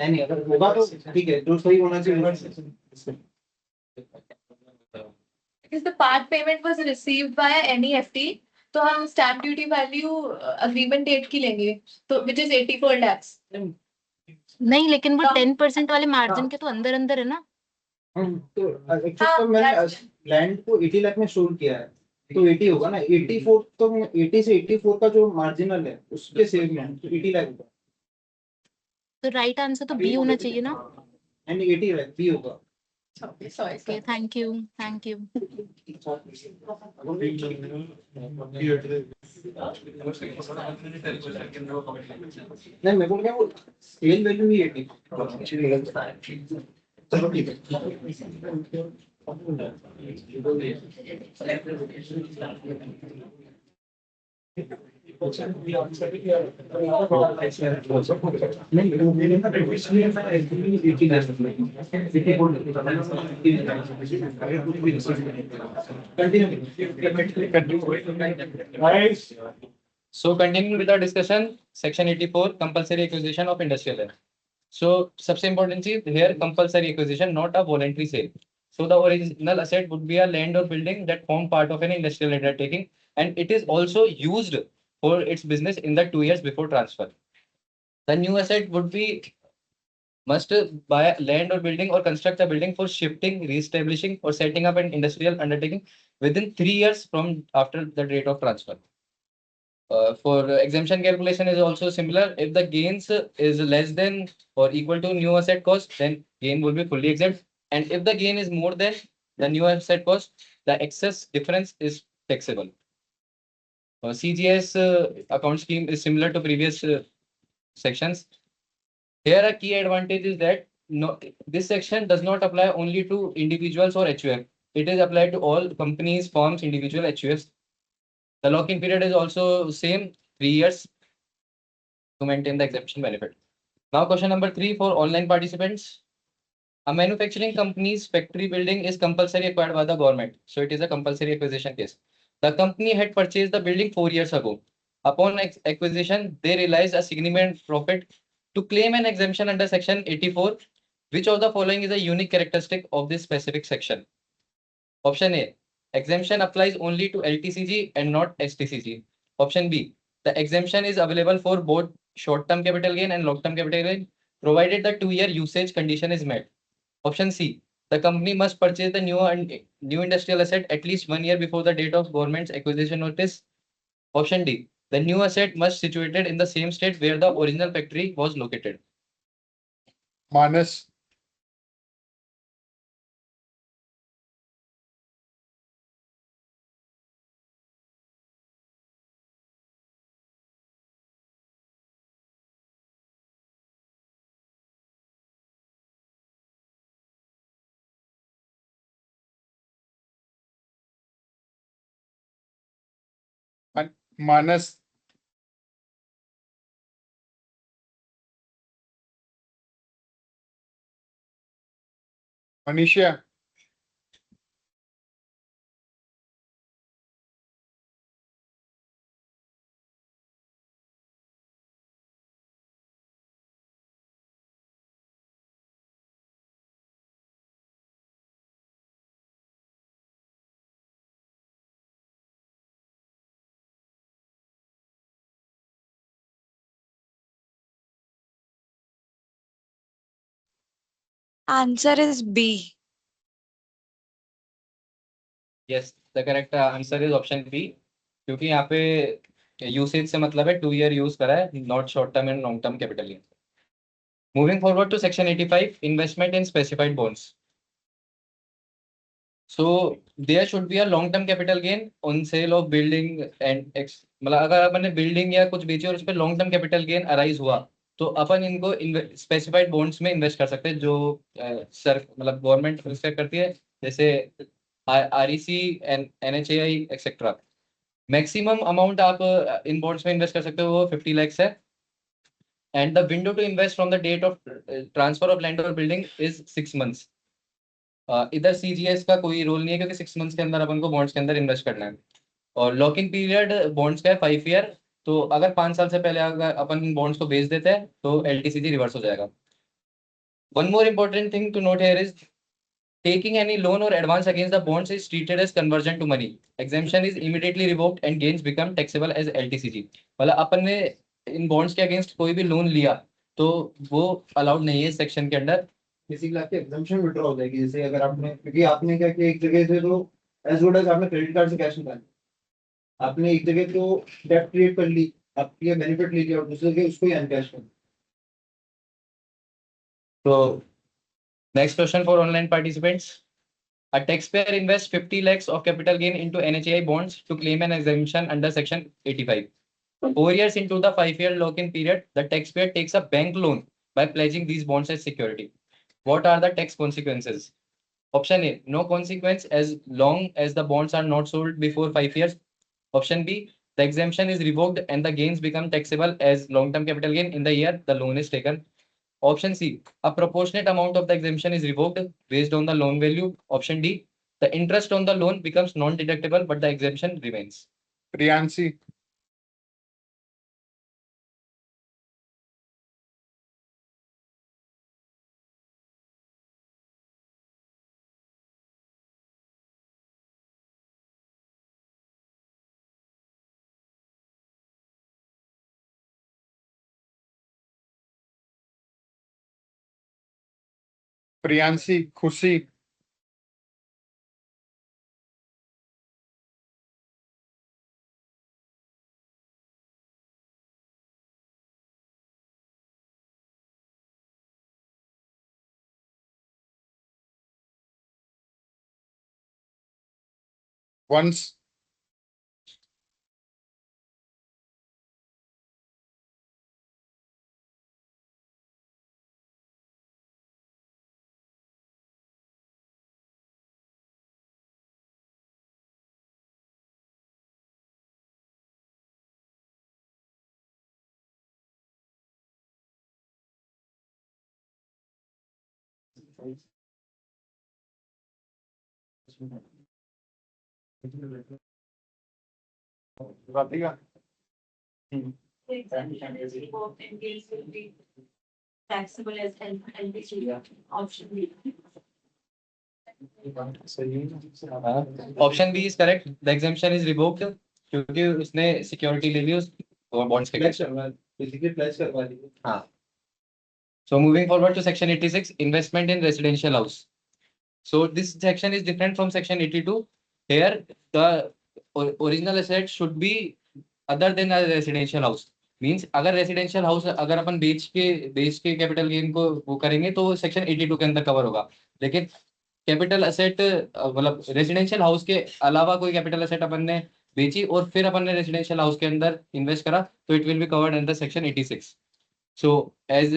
नहीं अगर होगा तो ठीक है, जो सही होना चाहिए। If the part payment was received via NEFT, तो हम stamp duty value agreement date की लेंगे, तो which is 84 lakhs. नहीं, लेकिन वो 10% वाले मार्जिन के तो अंदर अंदर है ना। तो एक्चुअली तो मैंने लैंड को 80 लाख में सोल्ड किया है, तो 80 होगा ना, 84 तो 80 से 84 का जो मार्जिनल है उसके सेव में तो 80 लाख होगा। तो राइट आंसर तो बी होना चाहिए ना। यानी 80 लाख बी होगा। Okay, thank you, thank you. नहीं मेरे को क्या वो सेल वैल्यू ही 80। चलो ठीक है। So continuing with our discussion, section 84, compulsory acquisition of industrial land. So सबसे important चीज here compulsory acquisition, not a voluntary sale. So the original asset would be a land or building that form part of an industrial undertaking, and it is also used for its business in the 2 years before transfer. The new asset would be must buy land or building or construct a building for shifting, re-establishing or setting up an industrial undertaking within 3 years from after the date of transfer. For exemption calculation is also similar. If the gains is less than or equal to new asset cost, then gain will be fully exempt. And if the gain is more than the new asset cost, the excess difference is taxable. CGS account scheme is similar to previous sections. Here a key advantage is that this section does not apply only to individuals or HUF. It is applied to all companies, firms, individual HUFs. The lock-in period is also same 3 years to maintain the exemption benefit. Now question number 3 for online participants. A manufacturing company's factory building is compulsory acquired by the government. So it is a compulsory acquisition case. The company had purchased the building 4 years ago. Upon acquisition, they realized a significant profit. To claim an exemption under section 84, which of the following is a unique characteristic of this specific section? Option A, Exemption applies only to LTCG and not STCG. Option B, the exemption is available for both short-term capital gain and long-term capital gain, provided the 2-year usage condition is met. Option C, the company must purchase the new industrial asset at least 1 year before the date of government's acquisition notice. Option D, the new asset must situated in the same state where the original factory was located. Manas, Manas, Manisha, Answer is B. Yes, the correct answer is option B. क्योंकि यहाँ पे usage से मतलब है 2 year use करा है, not short term and long term capital gain. Moving forward to section 85, investment in specified bonds. So there should be a long-term capital gain on sale of building and मतलब अगर अपन ने building या कुछ बेची और उस पर long term capital gain arise हुआ तो अपन इनको स्पेसिफाइड बॉन्ड्स में इन्वेस्ट कर सकते हैं जो सर मतलब गवर्नमेंट प्रिस्क्राइब करती है, जैसे REC and NHAI etcetera. Maximum amount आप इन बॉन्ड्स में इन्वेस्ट कर सकते हो वो 50 lakhs है. And the window to invest from the date of transfer of land और बिल्डिंग इज 6 months. इधर CGS का कोई रोल नहीं है क्योंकि 6 months के अंदर अपन को बॉन्ड्स के अंदर इन्वेस्ट करना है. और लॉक इन पीरियड बॉन्ड्स का है 5 year. तो अगर 5 साल से पहले अगर अपन बॉन्ड्स को बेच देते हैं तो LTCG रिवर्स हो जाएगा. One more important thing to note here is taking any loan or advance against the bonds is treated as conversion to money. Exemption is immediately revoked and gains become taxable as LTCG. मतलब अपन ने इन bonds के against कोई भी loan लिया तो वो allowed नहीं है इस सेक्शन के अंदर. बेसिकली आपकी एग्जाम्पशन विड्रॉ हो जाएगी. जैसे अगर आपने, क्योंकि आपने क्या किया, एक जगह से तो एज गुड एज आपने क्रेडिट कार्ड से कैश निकाला, आपने एक जगह तो डेट क्रिएट कर ली, आपकी ये बेनिफिट ले लिया, और दूसरी जगह उसको ही अनकैश कर. So next question for online participants. A taxpayer invests 50 lakhs of capital gain into NHAI bonds to claim an exemption under section 85. 4 years into the 5-year lock-in period, the taxpayer takes a bank loan by pledging these bonds as security. What are the tax consequences? Option A, no consequence as long as the bonds are not sold before 5 years. Option B, the exemption is revoked and the gains become taxable as long-term capital gain in the year the loan is taken. Option C, a proportionate amount of the exemption is revoked based on the loan value. Option D, the interest on the loan becomes non-deductible but the exemption remains. Priyanshi, Priyanshi, Khushi, once, Radhika, The exemption is revoked and gains will be taxable as LTC. Option B. Option B is correct, the exemption is revoked क्योंकि उसने security ले ली उस bonds के flash करवा basically flash करवा दी। हाँ. So moving forward to section 86, investment in residential house. So this section is different from section 82. Here the original asset should be other than a residential house. Means अगर residential house अगर अपन बेच के capital gain को वो करेंगे तो section 82 के अंदर कवर होगा, लेकिन कैपिटल असेट मतलब रेजिडेंशियल हाउस के अलावा कोई कैपिटल असेट अपन ने बेची और फिर अपन ने रेजिडेंशियल हाउस के अंदर इन्वेस्ट करा तो it will be covered under section 86. So as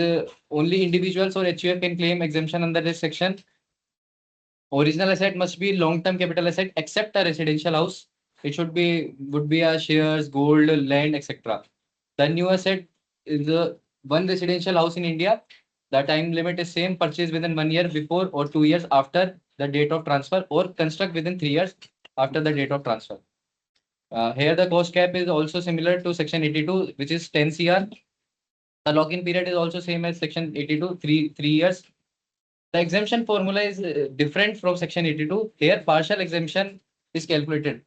only individuals or HUF can claim exemption under this section. Original asset must be long-term capital asset except a residential house. It would be a shares, gold, land, etc. The new asset is one residential house in India. The time limit is same, purchase within 1 year before or 2 years after the date of transfer, or construct within 3 years after the date of transfer. Here the cost cap is also similar to section 82, which is 10 CR. The lock-in period is also same as section 82, 3 years. The exemption formula is different from section 82. Here partial exemption is calculated.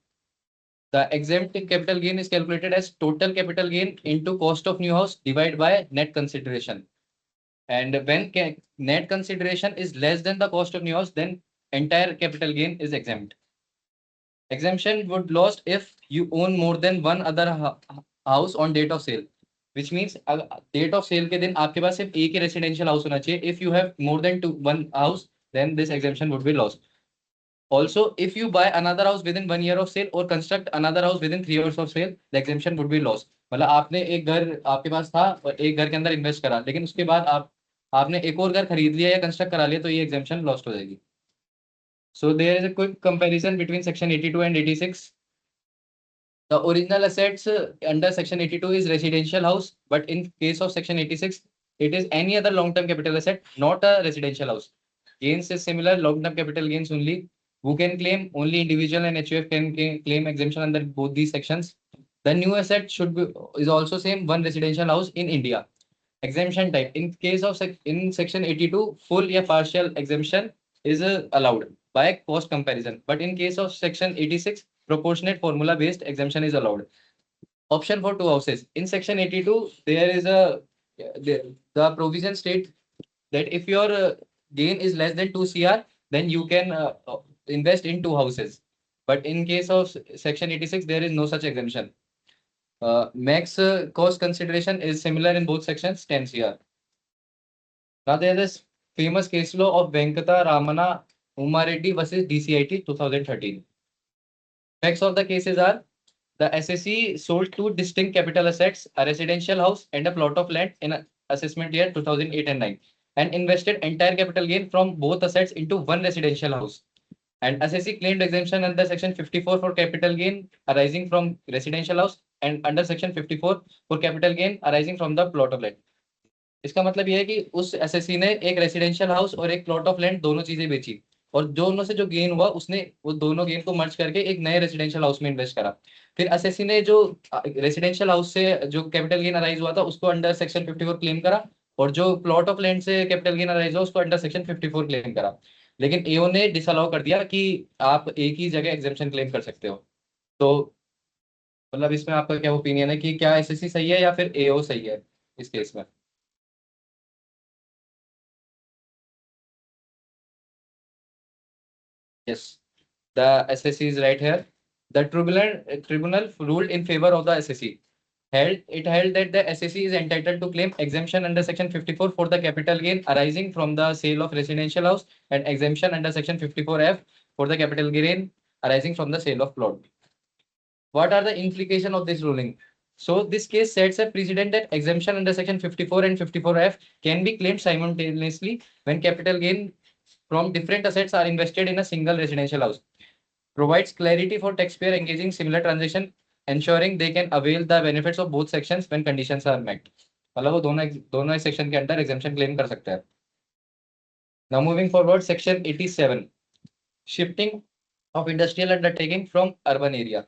The exempt capital gain is calculated as total capital gain into cost of new house divided by net consideration. And when net consideration is less than the cost of new house, then entire capital gain is exempt. Exemption would lost if you own more than one other house on date of sale. Which means date of sale के दिन आपके पास सिर्फ एक ही residential house होना चाहिए. If you have more than one house then this exemption would be lost. Also, if you buy another house within 1 year of sale or construct another house within 3 years of sale, the exemption would be lost. मतलब आपने एक घर आपके पास था और एक घर के अंदर इन्वेस्ट करा, लेकिन उसके बाद आपने एक और घर खरीद लिया या कंस्ट्रक्ट करा लिया तो ये एग्जेम्पशन लॉस्ट हो जाएगी. So there is a quick comparison between section 82 and 86. The original assets under section 82 is residential house, but in case of section 86, it is any other long-term capital asset, not a residential house. Gains is similar, long-term capital gains only. Who can claim? Only individual and HUF can claim exemption under both these sections. The new asset is also same, one residential house in India. Exemption type. In case of in section 82, full or partial exemption is allowed by cost comparison. But in case of section 86, proportionate formula based exemption is allowed. Option for 2 houses. In section 82, there is the provision state that if your gain is less than 2 CR, then you can invest in 2 houses. But in case of section 86, there is no such exemption. Max cost consideration is similar in both sections, 10 CR. Now there is this famous case law of Venkata Ramana Umareddy versus DCIT 2013. Facts of the cases are: the SSE sold 2 distinct capital assets, a residential house and a plot of land in assessment year 2008 and 9, and invested entire capital gain from both assets into one residential house. And SSE claimed exemption under section 54 for capital gain arising from residential house and under section 54 for capital gain arising from the plot of land. इसका मतलब ये है कि उस SSC ने एक residential house और एक प्लॉट ऑफ लैंड दोनों चीजें बेची और दोनों से जो गेन हुआ उसने वो दोनों गेन को मर्ज करके एक नए रेसिडेंशियल हाउस में इन्वेस्ट करा. फिर एसएससी ने जो रेसिडेंशियल हाउस से जो कैपिटल गेन अराइज हुआ था उसको अंडर सेक्शन 54 क्लेम करा और जो प्लॉट ऑफ लैंड से कैपिटल गेन अराइज हुआ उसको अंडर सेक्शन 54 क्लेम करा. लेकिन एओ ने डिसअलाउ कर दिया कि आप एक ही जगह एग्जेम्पशन क्लेम कर सकते हो. तो मतलब इसमें आपका क्या ओपिनियन है कि क्या एसएससी सही है या फिर एओ सही है इस केस में? Yes, the SSE is right here. The tribunal ruled in favor of the SSE. It held that the SSE is entitled to claim exemption under section 54 for the capital gain arising from the sale of residential house and exemption under section 54F for the capital gain arising from the sale of plot. What are the implications of this ruling? So this case sets a precedent that exemption under section 54 and 54F can be claimed simultaneously when capital gain from different assets are invested in a single residential house. Provides clarity for taxpayer engaging similar transaction, ensuring they can avail the benefits of both sections when conditions are met. मतलब वो दोनों section के अंदर exemption claim कर सकते हैं. Now moving forward, section 87, shifting of industrial undertaking from urban area.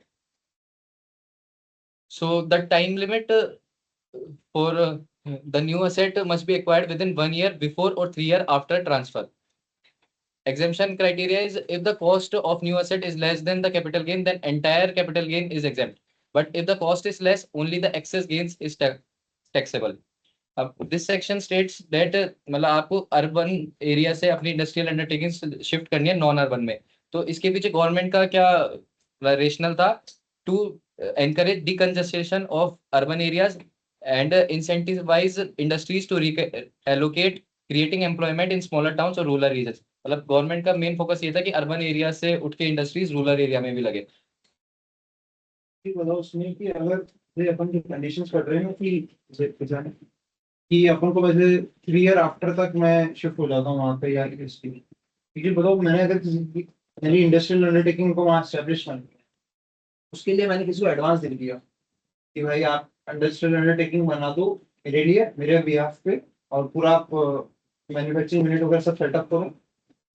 So the time limit for the new asset must be acquired within 1 year before or 3 years after transfer. exemption criteria is if the cost of new asset is less than the capital gain, then entire capital gain is exempt. But if the cost is less, only the excess gains is taxable. अब this section states that मतलब आपको urban area से अपनी industrial undertaking shift करनी है non urban में. तो इसके पीछे गवर्नमेंट का क्या रेशनल था? To encourage decongestion of urban areas and incentivize industries to allocate creating employment in smaller towns और रूरल एरियाज. मतलब गवर्नमेंट का मेन फोकस ये था कि अर्बन एरिया से उठ के इंडस्ट्रीज रूरल एरिया में भी लगे. बताओ उसमें कि अगर ये अपन जो कंडीशंस कर रहे हैं कि अपन को वैसे 3 ईयर आफ्टर तक मैं शिफ्ट हो जाता हूँ वहाँ पे या क्योंकि बताओ मैंने अगर मेरी इंडस्ट्रियल अंडरटेकिंग को वहाँ स्टैब्लिश कर दिया, उसके लिए मैंने किसी को एडवांस दे दिया कि भाई आप इंडस्ट्रियल अंडरटेकिंग बना दो मेरे लिए, मेरे बिहाफ पे, और पूरा आप मैन्युफैक्चरिंग यूनिट वगैरह सब सेटअप करो,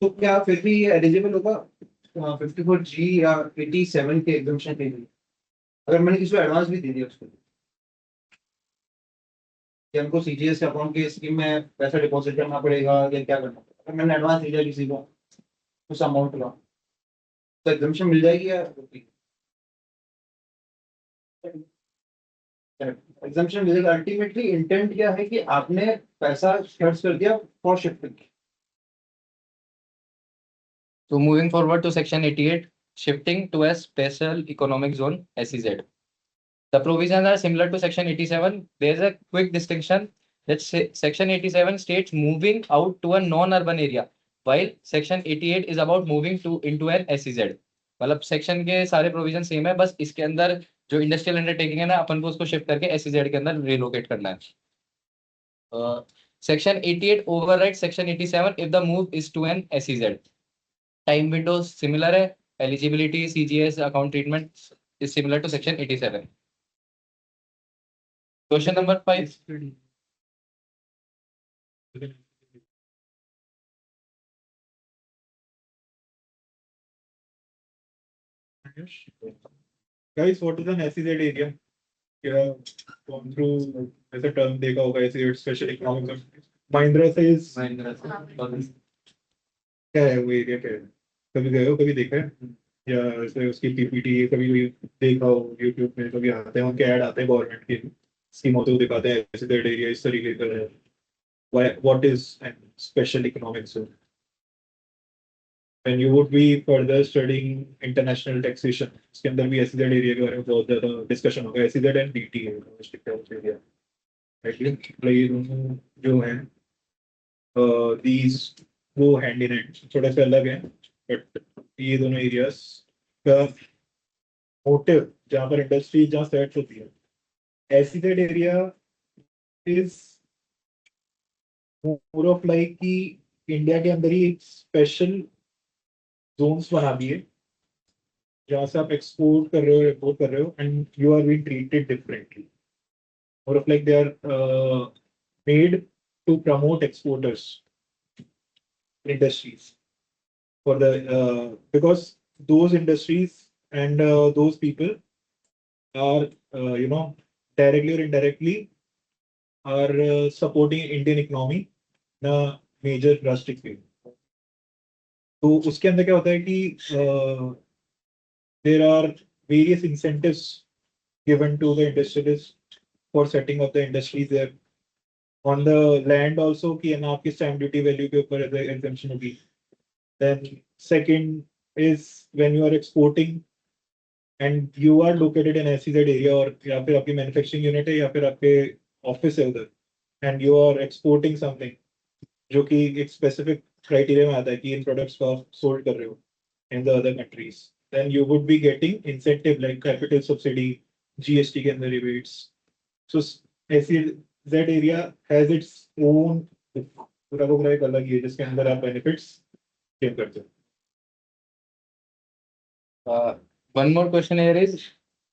तो क्या फिर भी ये एलिजिबल होगा 54G या 87 के एग्जामिशन के लिए, अगर मैंने किसी को एडवांस भी दे दिया उसको, कि हमको CGS अकाउंट के स्कीम में पैसा डिपॉजिट करना पड़ेगा या क्या करना पड़ेगा, अगर मैंने एडवांस दे दिया किसी को उस अमाउंट का, तो एग्जामिशन मिल जाएगी या एग्जामिशन मिलेगा? अल्टीमेटली इंटेंट क्या है कि आपने पैसा खर्च कर दिया for shifting. So moving forward to section 88, shifting to a special economic zone SEZ. The provisions are similar to section 87. There is a quick distinction that section 87 states moving out to a non-urban area, while section 88 is about moving into an SEZ. मतलब section के सारे provision same है, बस इसके अंदर जो industrial undertaking है ना, अपन को उसको शिफ्ट करके SEZ के अंदर रिलोकेट करना है. Section 88 overrides section 87 if the move is to an SEZ. Time windows similar है. Eligibility, CGS, account treatment is similar to section 87. Question number 5. Guys, what is an SEZ area? You have gone through as a term देखा होगा SEZ special economic zone. Mahindra says क्या है वो area, क्या है? कभी गए हो, कभी देखा है या ऐसे उसकी PPT कभी देखा हो यूट्यूब में, कभी आते हैं उनके ऐड आते हैं गवर्नमेंट के स्कीम होते हुए दिखाते हैं SEZ एरिया इस तरीके का है. What is an special economic zone? And you would be further studying international taxation. इसके अंदर भी SEZ एरिया के बारे में बहुत ज़्यादा डिस्कशन होगा. SEZ and DTA domestic tax area. ये दोनों जो हैं these go hand in hand. थोड़ा सा अलग है, but ये दोनों एरियाज का मोटिव जहाँ पर इंडस्ट्री जहाँ सेट होती है, SEZ area is more of like कि इंडिया के अंदर ही एक स्पेशल जोन्स बना दिए जहाँ से आप एक्सपोर्ट कर रहे हो, इंपोर्ट कर रहे हो, and you are being treated differently. More of like they are made to promote exporters industries for the because those industries and those people are directly or indirectly are supporting Indian economy in a major drastic way. तो उसके अंदर क्या होता है कि there are various incentives given to the industrialists for setting up the industries there. On the land also कि है ना आपकी stamp duty value के ऊपर exemption होगी. Then second is when you are exporting and you are located in SEZ area और या फिर आपकी manufacturing unit है या फिर आपके office है उधर, and you are exporting something जो कि एक specific criteria में आता है कि इन products को आप sold कर रहे हो in the other countries, then you would be getting incentive like capital subsidy, GST के अंदर rebates. So SEZ area has its own पूरा को पूरा एक अलग है जिसके अंदर आप benefits claim करते हो. One more question here is,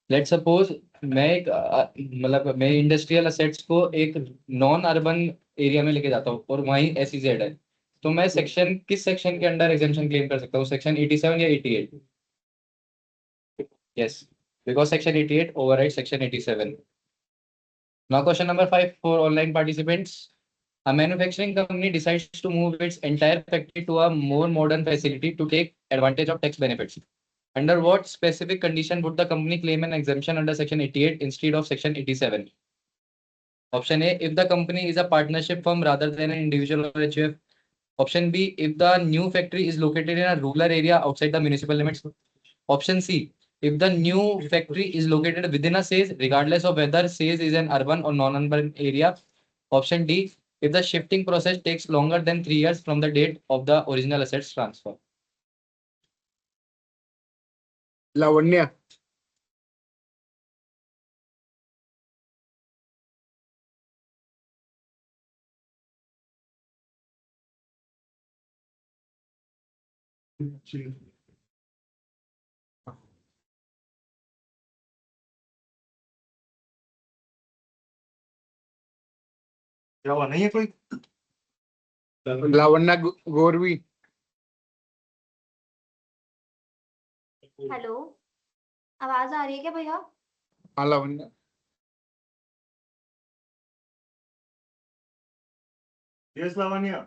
let's suppose मैं एक मतलब मैं इंडस्ट्रियल असेट्स को एक नॉन अर्बन एरिया में लेके जाता हूँ और वहीं SEZ है, तो मैं सेक्शन किस सेक्शन के अंडर एग्जेम्पशन क्लेम कर सकता हूँ? सेक्शन 87 या 88? Yes, because section 88 overrides section 87. Now question number 5 for online participants. A manufacturing company decides to move its entire factory to a more modern facility to take advantage of tax benefits. Under what specific condition would the company claim an exemption under Section 88 instead of Section 87? Option A, if the company is a partnership firm rather than an individual or HUF. Option B, if the new factory is located in a rural area outside the municipal limits. Option C, if the new factory is located within a SAYS, regardless of whether SAYS is an urban or non-urban area. Option D, if the shifting process takes longer than 3 years from the date of the original assets transfer. Lavanya. क्या हुआ, नहीं है कोई? Lavanya Gorvi. Hello, आवाज आ रही है क्या भैया? हाँ Lavanya. Yes Lavanya.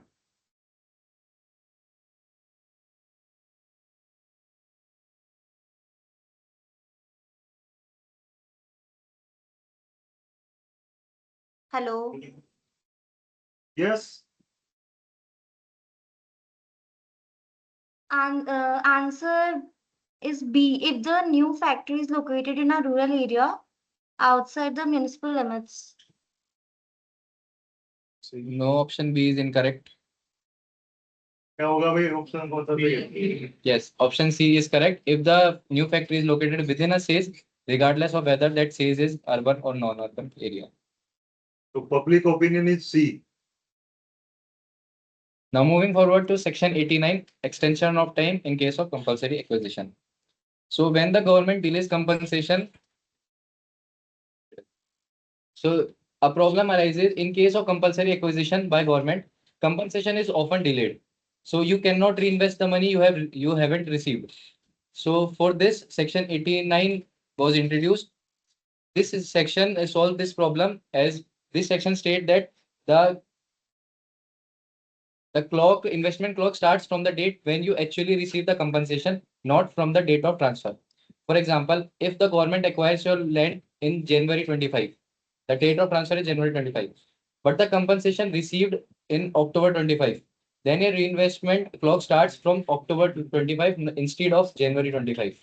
Hello, yes. answer is B. If the new factory is located in a rural area outside the municipal limits. No, option B is incorrect. क्या होगा भाई, ऑप्शन कौन सा सही है? Yes, option C is correct. If the new factory is located within a SAYS, regardless of whether that SAYS is urban or non-urban area. तो public opinion is C. Now moving forward to section 89, extension of time in case of compulsory acquisition. So when the government delays compensation, so a problem arises in case of compulsory acquisition by government, compensation is often delayed. So you cannot reinvest the money you haven't received. So for this, section 89 was introduced. This section solves this problem, as this section states that the investment clock starts from the date when you actually receive the compensation, not from the date of transfer. For example, if the government acquires your land in January 25, the date of transfer is January 25, but the compensation received in October 25, then a reinvestment clock starts from October 25 instead of January 25.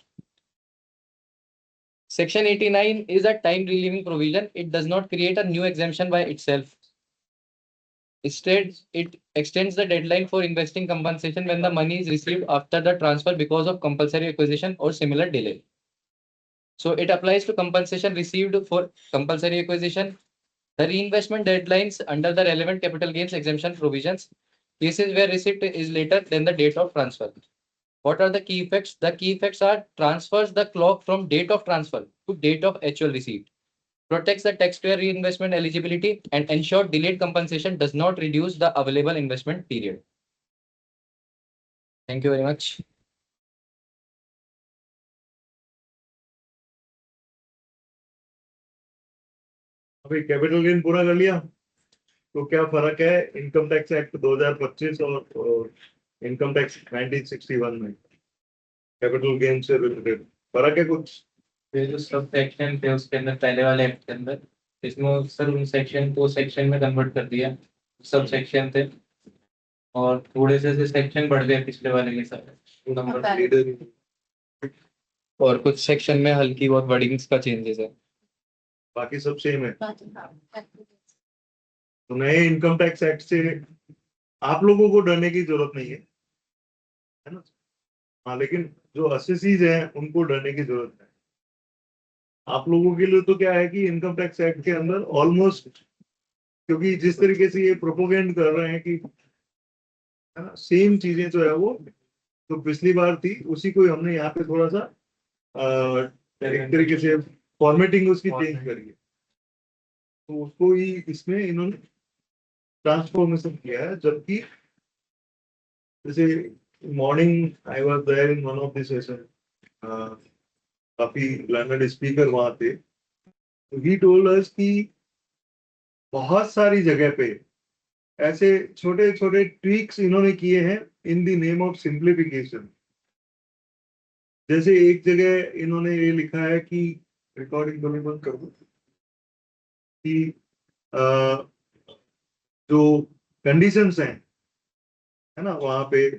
Section 89 is a time relieving provision. It does not create a new exemption by itself. Instead, it extends the deadline for investing compensation when the money is received after the transfer because of compulsory acquisition or similar delay. So it applies to compensation received for compulsory acquisition. The reinvestment deadlines under the relevant capital gains exemption provisions, cases where receipt is later than the date of transfer. What are the key effects? The key effects are transfers the clock from date of transfer to date of actual receipt, protects the taxpayer reinvestment eligibility, and ensure delayed compensation does not reduce the available investment period. Thank you very much. अभी capital gain पूरा कर लिया, तो क्या फर्क है income tax act 2025 और income tax 1961 में कैपिटल गेन से रिलेटेड फर्क है कुछ? ये जो सब सेक्शन थे उसके अंदर पहले वाले एक्ट के अंदर, इसमें सर उन सेक्शन को सेक्शन में कन्वर्ट कर दिया, सब सेक्शन थे और थोड़े से सेक्शन बढ़ गए पिछले वाले के साथ नंबर, और कुछ सेक्शन में हल्की बहुत वर्डिंग्स का चेंजेस है, बाकी सब सेम है. तो नए इनकम टैक्स एक्ट से आप लोगों को डरने की जरूरत नहीं है ना? हाँ, लेकिन जो असेसीज हैं उनको डरने की जरूरत है. आप लोगों के लिए तो क्या है कि इनकम टैक्स एक्ट के अंदर ऑलमोस्ट, क्योंकि जिस तरीके से ये प्रोपोगेंड कर रहे हैं कि है ना, सेम चीजें जो है वो तो पिछली बार थी, उसी को हमने यहाँ पे थोड़ा सा एक तरीके से फॉर्मेटिंग उसकी चेंज करी है, तो उसको ही इसमें इन्होंने ट्रांसफॉर्मेशन किया है. जबकि जैसे morning I was there in one of the session, काफी लर्नड स्पीकर वहां थे, तो ही टोल्ड अस कि बहुत सारी जगह पे ऐसे छोटे छोटे ट्रिक्स इन्होंने किए हैं in the name of simplification. जैसे एक जगह इन्होंने ये लिखा है कि रिकॉर्डिंग बंद कर दो कि जो कंडीशंस हैं, है ना, वहां पे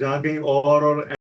जहाँ कहीं और